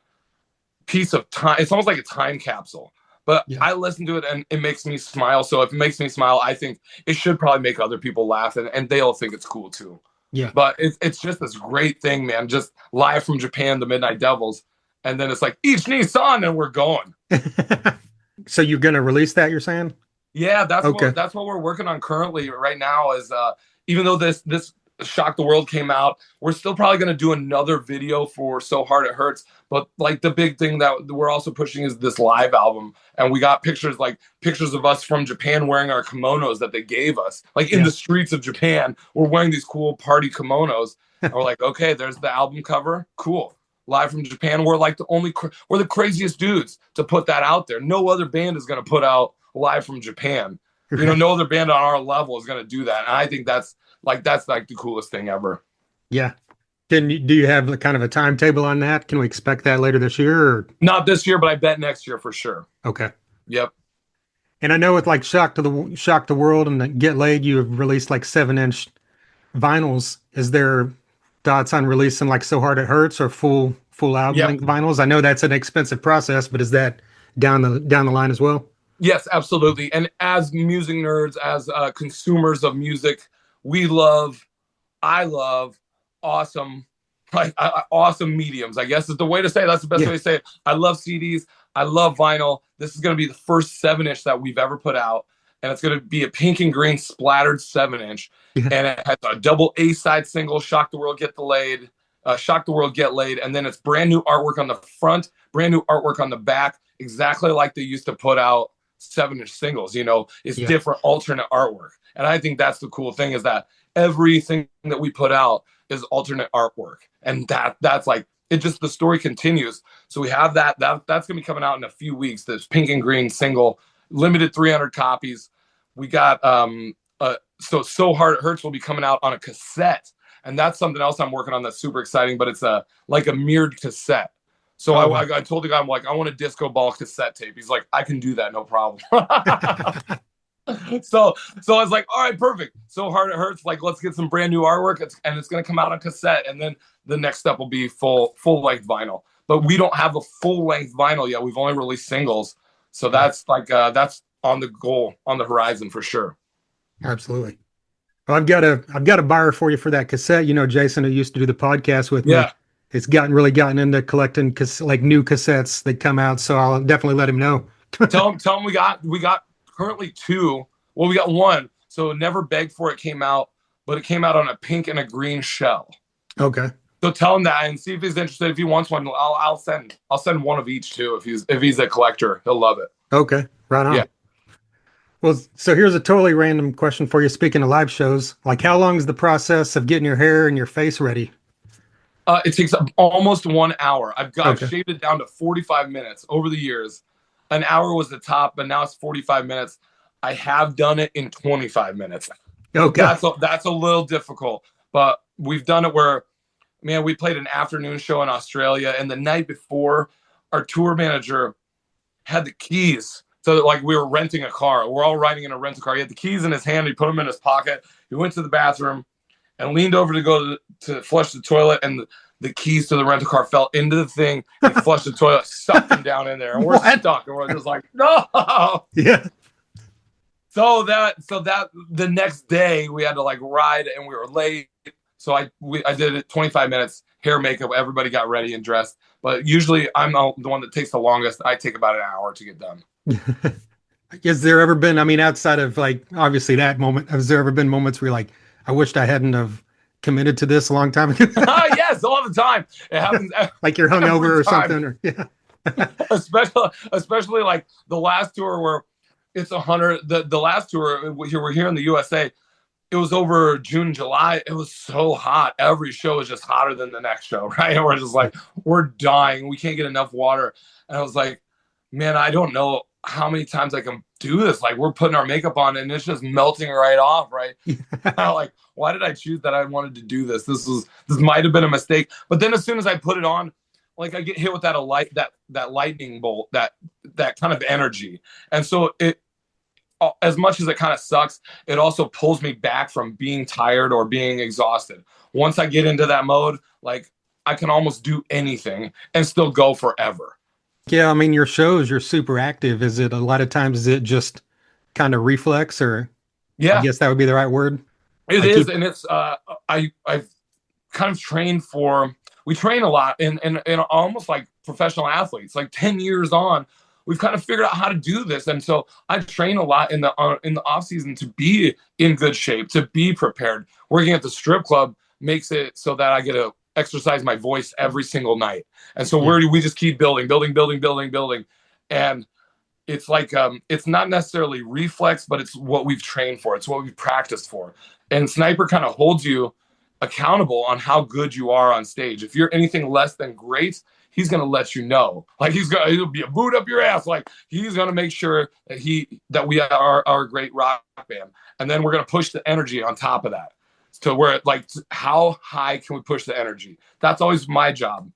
piece of time. It's almost like a time capsule. But Yeah. I listen to it and it makes me smile. So if it makes me smile, I think it should probably make other people laugh, and they'll think it's cool too. Yeah. But it's just this great thing, man. Just live from Japan, the Midnight Devils. And then it's like, Ich Nissan, and we're going. So you're going to release that, you're saying? Yeah, Okay. that's what we're working on currently right now is even though this Shock the World came out, we're still probably going to do another video for So Hard It Hurts, but like the big thing that we're also pushing is this live album, and we got pictures of us from Japan wearing our kimonos that they gave us, like in the streets of Japan. We're wearing these cool party kimonos, and we're like, okay, there's the album cover, cool. Live from Japan, we're like we're the craziest dudes to put that out there. No other band is going to put out live from Japan. No other band on our level is going to do that. And I think that's like the coolest thing ever. Yeah. Do you have kind of a timetable on that? Can we expect that later this year? Or? Not this year, but I bet next year for sure. Okay. Yep. And I know with like Shock the World and the Get Laid, you have released like 7-inch vinyls. Is there thoughts on releasing like So Hard It Hurts or full album length vinyls? I know that's an expensive process, but is that down the line as well? Yes, absolutely. And as music nerds, as consumers of music, I love awesome, awesome mediums, I guess is the way to say it. That's the best way to say it. I love CDs. I love vinyl. This is going to be the first 7-inch that we've ever put out. And it's going to be a pink and green splattered 7-inch. And it has a double A-side single, Shock the World, Get Laid. And then it's brand new artwork on the front, brand new artwork on the back, exactly like they used to put out 7-inch singles. It's different alternate artwork. And I think that's the cool thing, is that everything that we put out is alternate artwork. And that's like, it just, the story continues. So we have that's going to be coming out in a few weeks, this pink and green single, limited 300 copies. We got, So Hard It Hurts will be coming out on a cassette. And that's something else I'm working on that's super exciting, but it's like a mirrored cassette. So I told the guy, I'm like, I want a disco ball cassette tape. He's like, I can do that, no problem. So I was like, all right, perfect. So Hard It Hurts, like, let's get some brand new artwork, and it's going to come out on cassette, and then the next step will be full length vinyl. But we don't have a full length vinyl yet. We've only released singles, so that's like that's on the horizon for sure. Absolutely. Well, I've got a buyer for you for that cassette. Jason, who used to do the podcast with me, it's really gotten into collecting like new cassettes that come out. So I'll definitely let him know. tell him we got currently 2. Well, we got 1. So Never Begged For It came out, but it came out on a pink and a green shell. Okay. So tell him that and see if he's interested. If he wants one, I'll send one of each too. If he's a collector, he'll love it. Okay. Right on. Yeah. Well, so here's a totally random question for you. Speaking of live shows, like how long is the process of getting your hair and your face ready? It takes almost 1 hour. I've shaved it down to 45 minutes over the years. An hour was the top, but now it's 45 minutes. I have done it in 25 minutes. Okay. That's a little difficult, but we've done it where, man, we played an afternoon show in Australia, and the night before, our tour manager had the keys. So like we were renting a car. We're all riding in a rental car. He had the keys in his hand. He put them in his pocket. He went to the bathroom and leaned over to go to flush the toilet, and the keys to the rental car fell into the thing. He flushed the toilet, sucked them down in there, and we're stuck. And we're just like, no. Yeah. So that the next day we had to like ride, and we were late. So I did it 25 minutes, hair, makeup, everybody got ready and dressed. But usually I'm the one that takes the longest. I take about an hour to get done. Has there ever been, I mean, outside of like, obviously that moment, has there ever been moments where you're like, I wished I hadn't have committed to this a long time ago? Yes, all the time. It happens. Like you're hungover or something. Or, yeah. especially like the last tour where it's 100. The last tour, we're here in the USA. it was over June, July. It was so hot. Every show was just hotter than the next show, right? And we're just like, we're dying. We can't get enough water. And I was like, man, I don't know how many times I can do this. Like, we're putting our makeup on and it's just melting right off, right? I'm like, why did I choose that? I wanted to do this. This might have been a mistake. But then as soon as I put it on, like I get hit with that lightning bolt, that kind of energy. And so it, as much as it kind of sucks, it also pulls me back from being tired or being exhausted. Once I get into that mode, like I can almost do anything and still go forever. Yeah, I mean, your shows, you're super active. Is it a lot of times, is it just kind of reflex, or I Yeah, guess that would be the right word? it Like is. keep, And it's, I've kind of trained we train a lot in almost like professional athletes, like 10 years on, we've kind of figured out how to do this. And so I train a lot in the off season to be in good shape, to be prepared. Working at the strip club makes it so that I get to exercise my voice every single night. And so we just keep building. And it's like, it's not necessarily reflex, but it's what we've trained for. It's what we've practiced for. And Sniper kind of holds you accountable on how good you are on stage. If you're anything less than great, he's going to let you know. Like he'll be a boot up your ass. Like he's going to make sure that we are a great rock band. And then we're going to push the energy on top of that. So we're like, how high can we push the energy? That's always my job.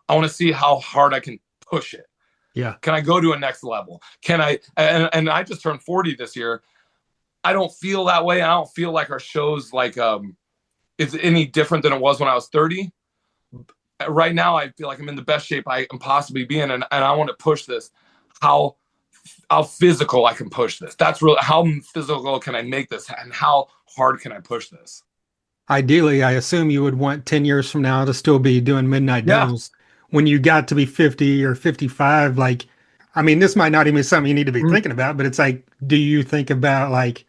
I want to see how hard I can push it. yeah. Can I go to a next level? Can I, and I just turned 40 this year. I don't feel that way. I don't feel like our show's like, is any different than it was when I was 30. Right now, I feel like I'm in the best shape I can possibly be in, and I want to push this. How physical I can push this. That's really how physical can I make this, and how hard can I push this? Ideally, I assume you would want 10 years from now to still be doing Midnight Yeah. Devils. When you got to be 50 or 55, like, I mean, this might not even be something you need to be thinking about, but it's like, do you think about like,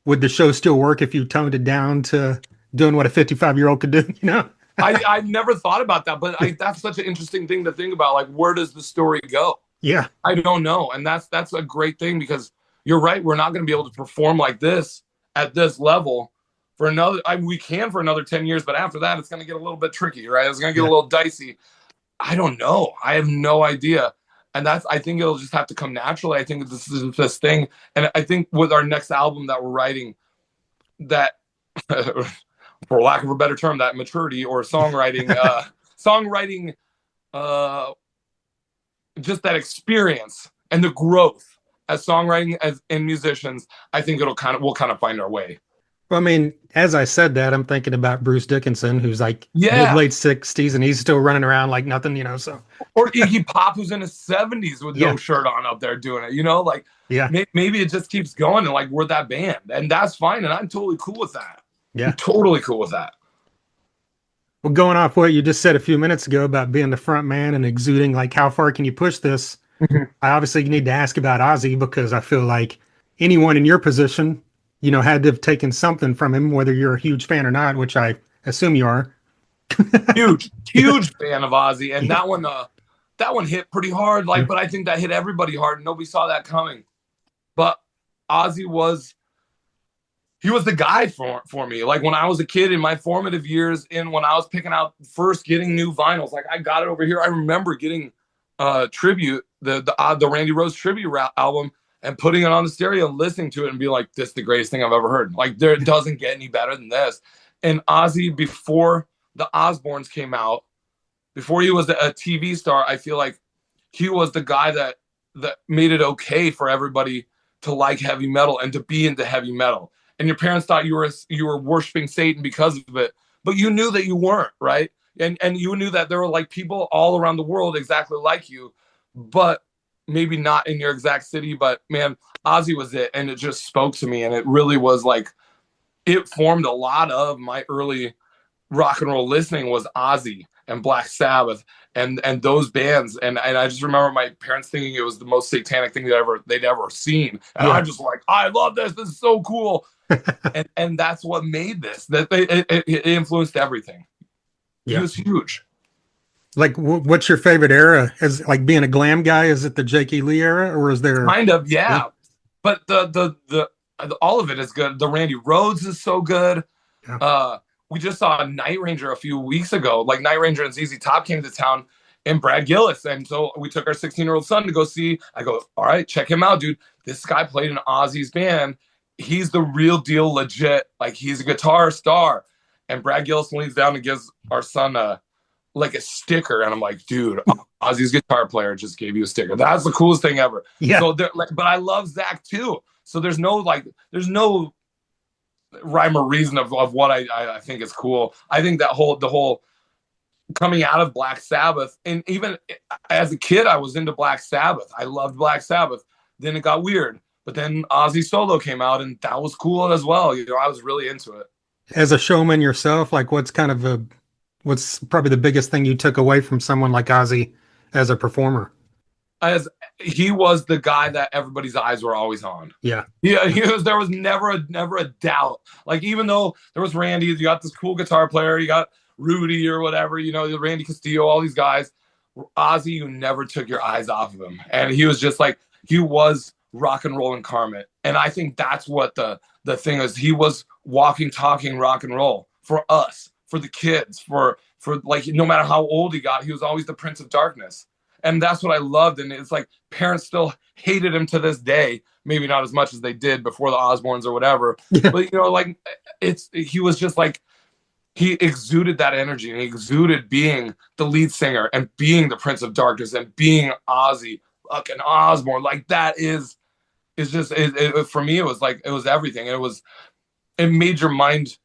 would the show still work if you toned it down to doing what a 55-year-old could do, you know? I've never thought about that, but that's such an interesting thing to think about. Like, where does the story go? Yeah. I don't know. And that's a great thing, because you're right. We're not going to be able to perform like this at this level for another, we can for another 10 years, but after that, it's going to get a little bit tricky, right? It's going to get a little dicey. I don't know. I have no idea. And I think it'll just have to come naturally. I think this is this thing. And I think with our next album that we're writing, that, for lack of a better term, that maturity or songwriting, just that experience and the growth as songwriting and musicians, I think we'll kind of find our way. Well, I mean, as I said that, I'm thinking about Bruce Dickinson, who's like mid-late 60s, and he's still running around like nothing, you know, so. Or Iggy Pop, who's in his 70s with no shirt on up there doing it, you know, like, maybe it just keeps going, and like, we're that band, and that's fine, and I'm totally cool with that. Yeah. I'm totally cool with that. Well, going off what you just said a few minutes ago about being the front man and exuding, like, how far can you push this? I obviously need to ask about Ozzy, because I feel like anyone in your position, you know, had to have taken something from him, whether you're a huge fan or not, which I assume you are. huge fan of Ozzy. And that one hit pretty hard. Like, but I think that hit everybody hard, and nobody saw that coming. But Ozzy was the guy for me. Like, when I was a kid in my formative years, and when I was picking out first getting new vinyls, like I got it over here. I remember getting Tribute, the Randy Rhoads Tribute album, and putting it on the stereo and listening to it and being like, this is the greatest thing I've ever heard. Like, it doesn't get any better than this. And Ozzy, before the Osbournes came out, before he was a TV star, I feel like he was the guy that made it okay for everybody to like heavy metal and to be into heavy metal. And your parents thought you were worshiping Satan because of it, but you knew that you weren't, right? And you knew that there were like people all around the world exactly like you, but maybe not in your exact city. But man, Ozzy was it, and it just spoke to me, and it really was like, it formed a lot of my early rock and roll listening was Ozzy and Black Sabbath and those bands. And I just remember my parents thinking it was the most satanic thing they'd ever seen. And I'm just like, I love this. This is so cool. and that's what made this. That it influenced everything. Yeah. It was huge. Like, what's your favorite era? Is like being a glam guy? Is it the Jake E. Lee era, or is there kind of? Yeah. But all of it is good. The Randy Rhodes is so good. Yeah. We just saw Night Ranger a few weeks ago. Like Night Ranger and ZZ Top came to town, and Brad Gillis, and so we took our 16-year-old son to go see. I go, all right, check him out, dude. This guy played in Ozzy's band. He's the real deal, legit. Like he's a guitar star. And Brad Gillis leans down and gives our son a sticker, and I'm like, dude, Ozzy's guitar player just gave you a sticker. That's the coolest thing ever. Yeah. So but I love Zach too. So there's no rhyme or reason of what I think is cool. I think that the whole coming out of Black Sabbath, and even as a kid, I was into Black Sabbath. I loved Black Sabbath. Then it got weird, but then Ozzy Solo came out, and that was cool as well. I was really into it. As a showman yourself, like what's probably the biggest thing you took away from someone like Ozzy as a performer? As he was the guy that everybody's eyes were always on. Yeah. Yeah, there was never a doubt. Like, even though there was Randy, you got this cool guitar player, you got Rudy or whatever, Randy Castillo, all these guys. Ozzy, you never took your eyes off of him. And he was just like, he was rock and roll incarnate. And I think that's what the thing is. He was walking, talking rock and roll for us, for the kids, for like, no matter how old he got, he was always the Prince of Darkness. And that's what I loved. And it's like parents still hated him to this day. Maybe not as much as they did before the Osbournes or whatever. Yeah. But, he was just like, he exuded that energy, and he exuded being the lead singer and being the Prince of Darkness and being Ozzy, fucking Osbourne. Like, that is just, for me, it was everything. And it made your mind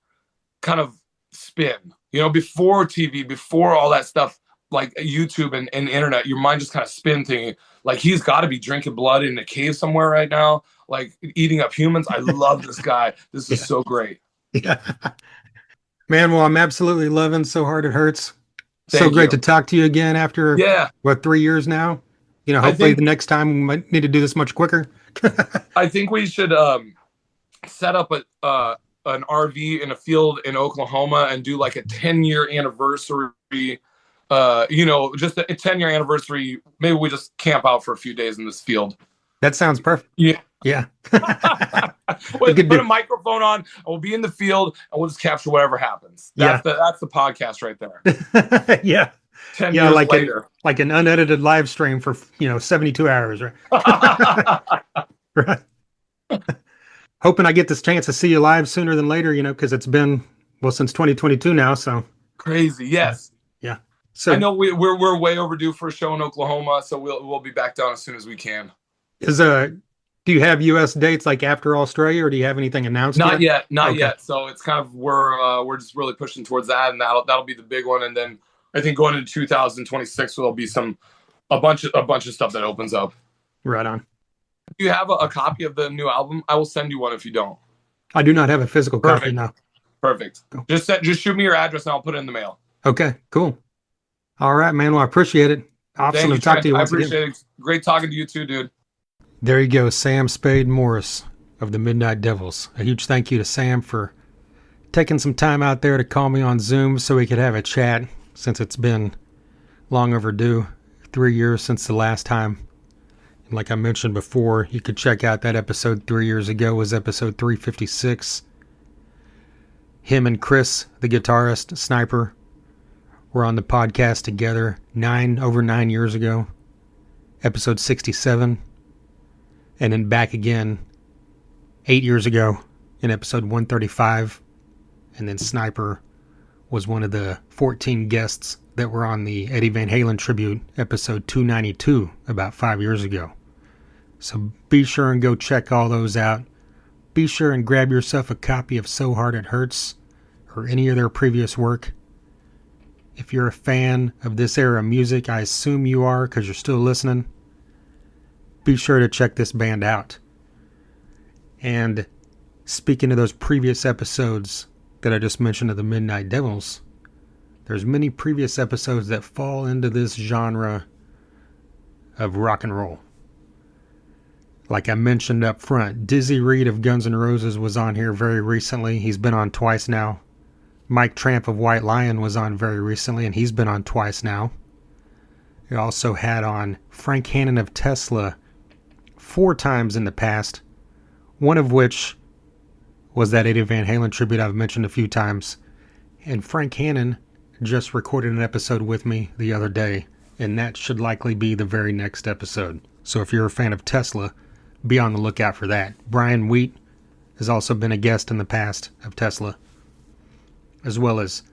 kind of spin, before TV, before all that stuff, like YouTube and internet, your mind just kind of spin thinking, like, he's got to be drinking blood in a cave somewhere right now, like eating up humans. I love this guy. This is so great. Yeah. Man, well, I'm absolutely loving So Hard It Hurts. Thank so great you. to talk to you again after, 3 years now? Hopefully the next time we might need to do this much quicker. I think we should set up an RV in a field in Oklahoma and do like a 10-year anniversary, just a 10-year anniversary. Maybe we just camp out for a few days in this field. That sounds perfect. Yeah. Yeah. We'll put a microphone on, and we'll be in the field, and we'll just capture whatever happens. That's the podcast right there. Yeah. 10 years later. Like an unedited live stream for 72 hours, right? Right. Hoping I get this chance to see you live sooner than later, because it's been since 2022 now. So crazy, yes. Yeah. So I know we're way overdue for a show in Oklahoma, so we'll be back down as soon as we can. Do you have U.S. dates like after Australia, or do you have anything announced? Not yet. So it's kind of we're just really pushing towards that, and that'll be the big one. And then I think going into 2026 there'll be a bunch of stuff that opens up. Right on. Do you have a copy of the new album? I will send you one if you don't. I do not have a physical copy now. Perfect. Cool. Just shoot me your address and I'll put it in the mail. Okay, cool. All right, man. Well, I appreciate it. Awesome to talk to you. I appreciate it. Great talking to you too, dude. There you go, Sam Spade Morris of the Midnight Devils. A huge thank you to Sam for taking some time out there to call me on Zoom so we could have a chat, since it's been long overdue. 3 years since the last time. And like I mentioned before, you could check out that episode 3 years ago was episode 356. Him and Chris, the guitarist, Sniper, were on the podcast together over 9 years ago. Episode 67. And then back again 8 years ago in episode 135. And then Sniper was one of the 14 guests that were on the Eddie Van Halen tribute episode 292 about 5 years ago. So be sure and go check all those out. Be sure and grab yourself a copy of So Hard It Hurts or any of their previous work. If you're a fan of this era of music, I assume you are because you're still listening. Be sure to check this band out. And speaking of those previous episodes that I just mentioned of the Midnight Devils, there's many previous episodes that fall into this genre of rock and roll. Like I mentioned up front, Dizzy Reed of Guns N' Roses was on here very recently. He's been on twice now. Mike Tramp of White Lion was on very recently, and he's been on twice now. We also had on Frank Hannon of Tesla 4 times in the past, one of which was that Eddie Van Halen tribute I've mentioned a few times. And Frank Hannon just recorded an episode with me the other day, and that should likely be the very next episode. So if you're a fan of Tesla, be on the lookout for that. Brian Wheat has also been a guest in the past of Tesla, as well as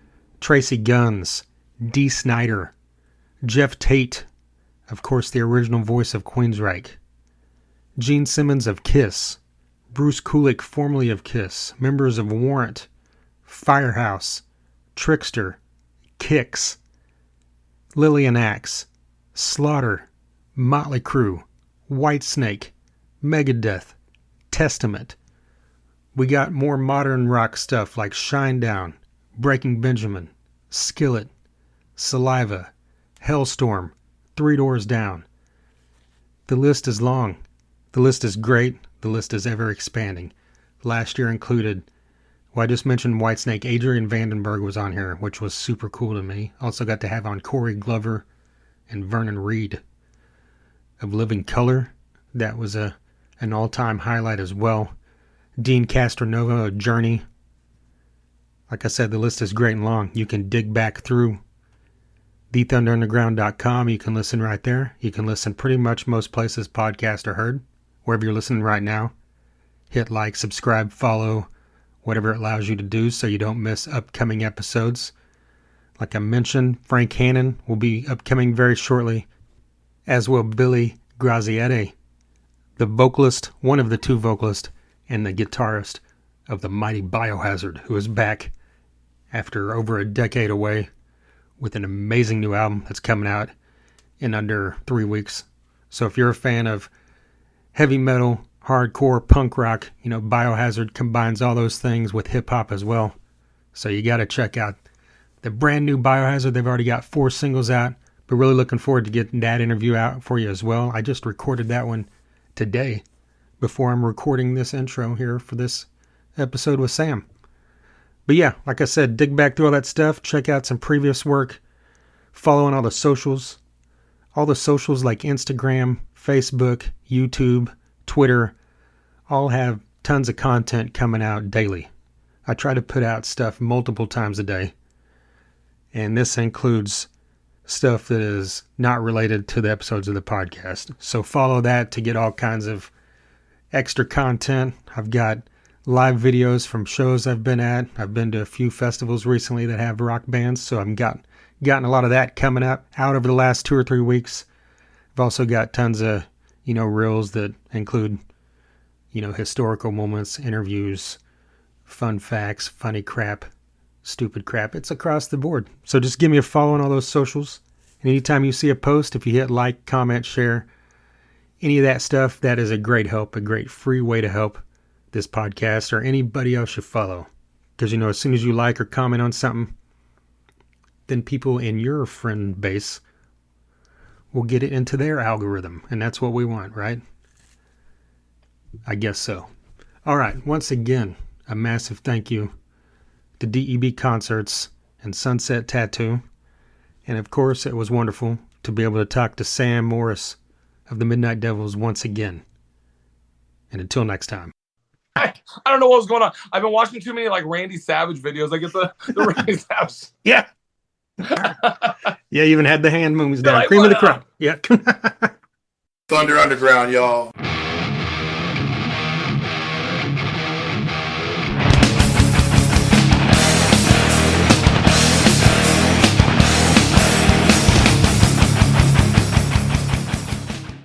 Tracy Guns, Dee Snider, Jeff Tate, of course the original voice of Queensryche, Gene Simmons of Kiss, Bruce Kulick, formerly of Kiss, members of Warrant, Firehouse, Trickster, Kix, Lillian Axe, Slaughter, Motley Crue, Whitesnake, Megadeth, Testament. We got more modern rock stuff like Shinedown, Breaking Benjamin, Skillet, Saliva, Hellstorm, Three Doors Down. The list is long. The list is great. The list is ever expanding. Last year included, well, I just mentioned Whitesnake. Adrian Vandenberg was on here, which was super cool to me. Also got to have on Corey Glover and Vernon Reid of Living Color. That was an all-time highlight as well. Dean Castronova of Journey. Like I said, the list is great and long. You can dig back through thethunderunderground.com. You can listen right there. You can listen pretty much most places podcasts are heard. Wherever you're listening right now. Hit like, subscribe, follow, whatever it allows you to do so you don't miss upcoming episodes. Like I mentioned, Frank Hannon will be upcoming very shortly, as will Billy Graziette, the vocalist, one of the two vocalists, and the guitarist of the mighty Biohazard, who is back after over a decade away with an amazing new album that's coming out in under 3 weeks. So if you're a fan of heavy metal, hardcore, punk rock, Biohazard combines all those things with hip-hop as well. So you got to check out the brand new Biohazard. They've already got 4 singles out, but really looking forward to getting that interview out for you as well. I just recorded that one today before I'm recording this intro here for this episode with Sam. But yeah, like I said, dig back through all that stuff, check out some previous work, follow on all the socials like Instagram, Facebook, YouTube, Twitter, all have tons of content coming out daily. I try to put out stuff multiple times a day, and this includes stuff that is not related to the episodes of the podcast. So follow that to get all kinds of extra content. I've got live videos from shows I've been at. I've been to a few festivals recently that have rock bands, so I've gotten a lot of that coming out over the last 2 or 3 weeks. I've also got tons of, reels that include, historical moments, interviews, fun facts, funny crap, stupid crap. It's across the board. So just give me a follow on all those socials. And anytime you see a post, if you hit like, comment, share, any of that stuff, that is a great help, a great free way to help this podcast or anybody else you follow. Because, as soon as you like or comment on something, then people in your friend base will get it into their algorithm. And that's what we want, right? I guess so. All right. Once again, a massive thank you to DEB Concerts and Sunset Tattoo. And of course, it was wonderful to be able to talk to Sam Morris of the Midnight Devils once again. And until next time. I don't know what was going on. I've been watching too many Randy Savage videos. I get the Randy Savage. Yeah. Yeah, you even had the hand moves down. Like, Cream of the crop. Yeah. Thunder Underground, y'all.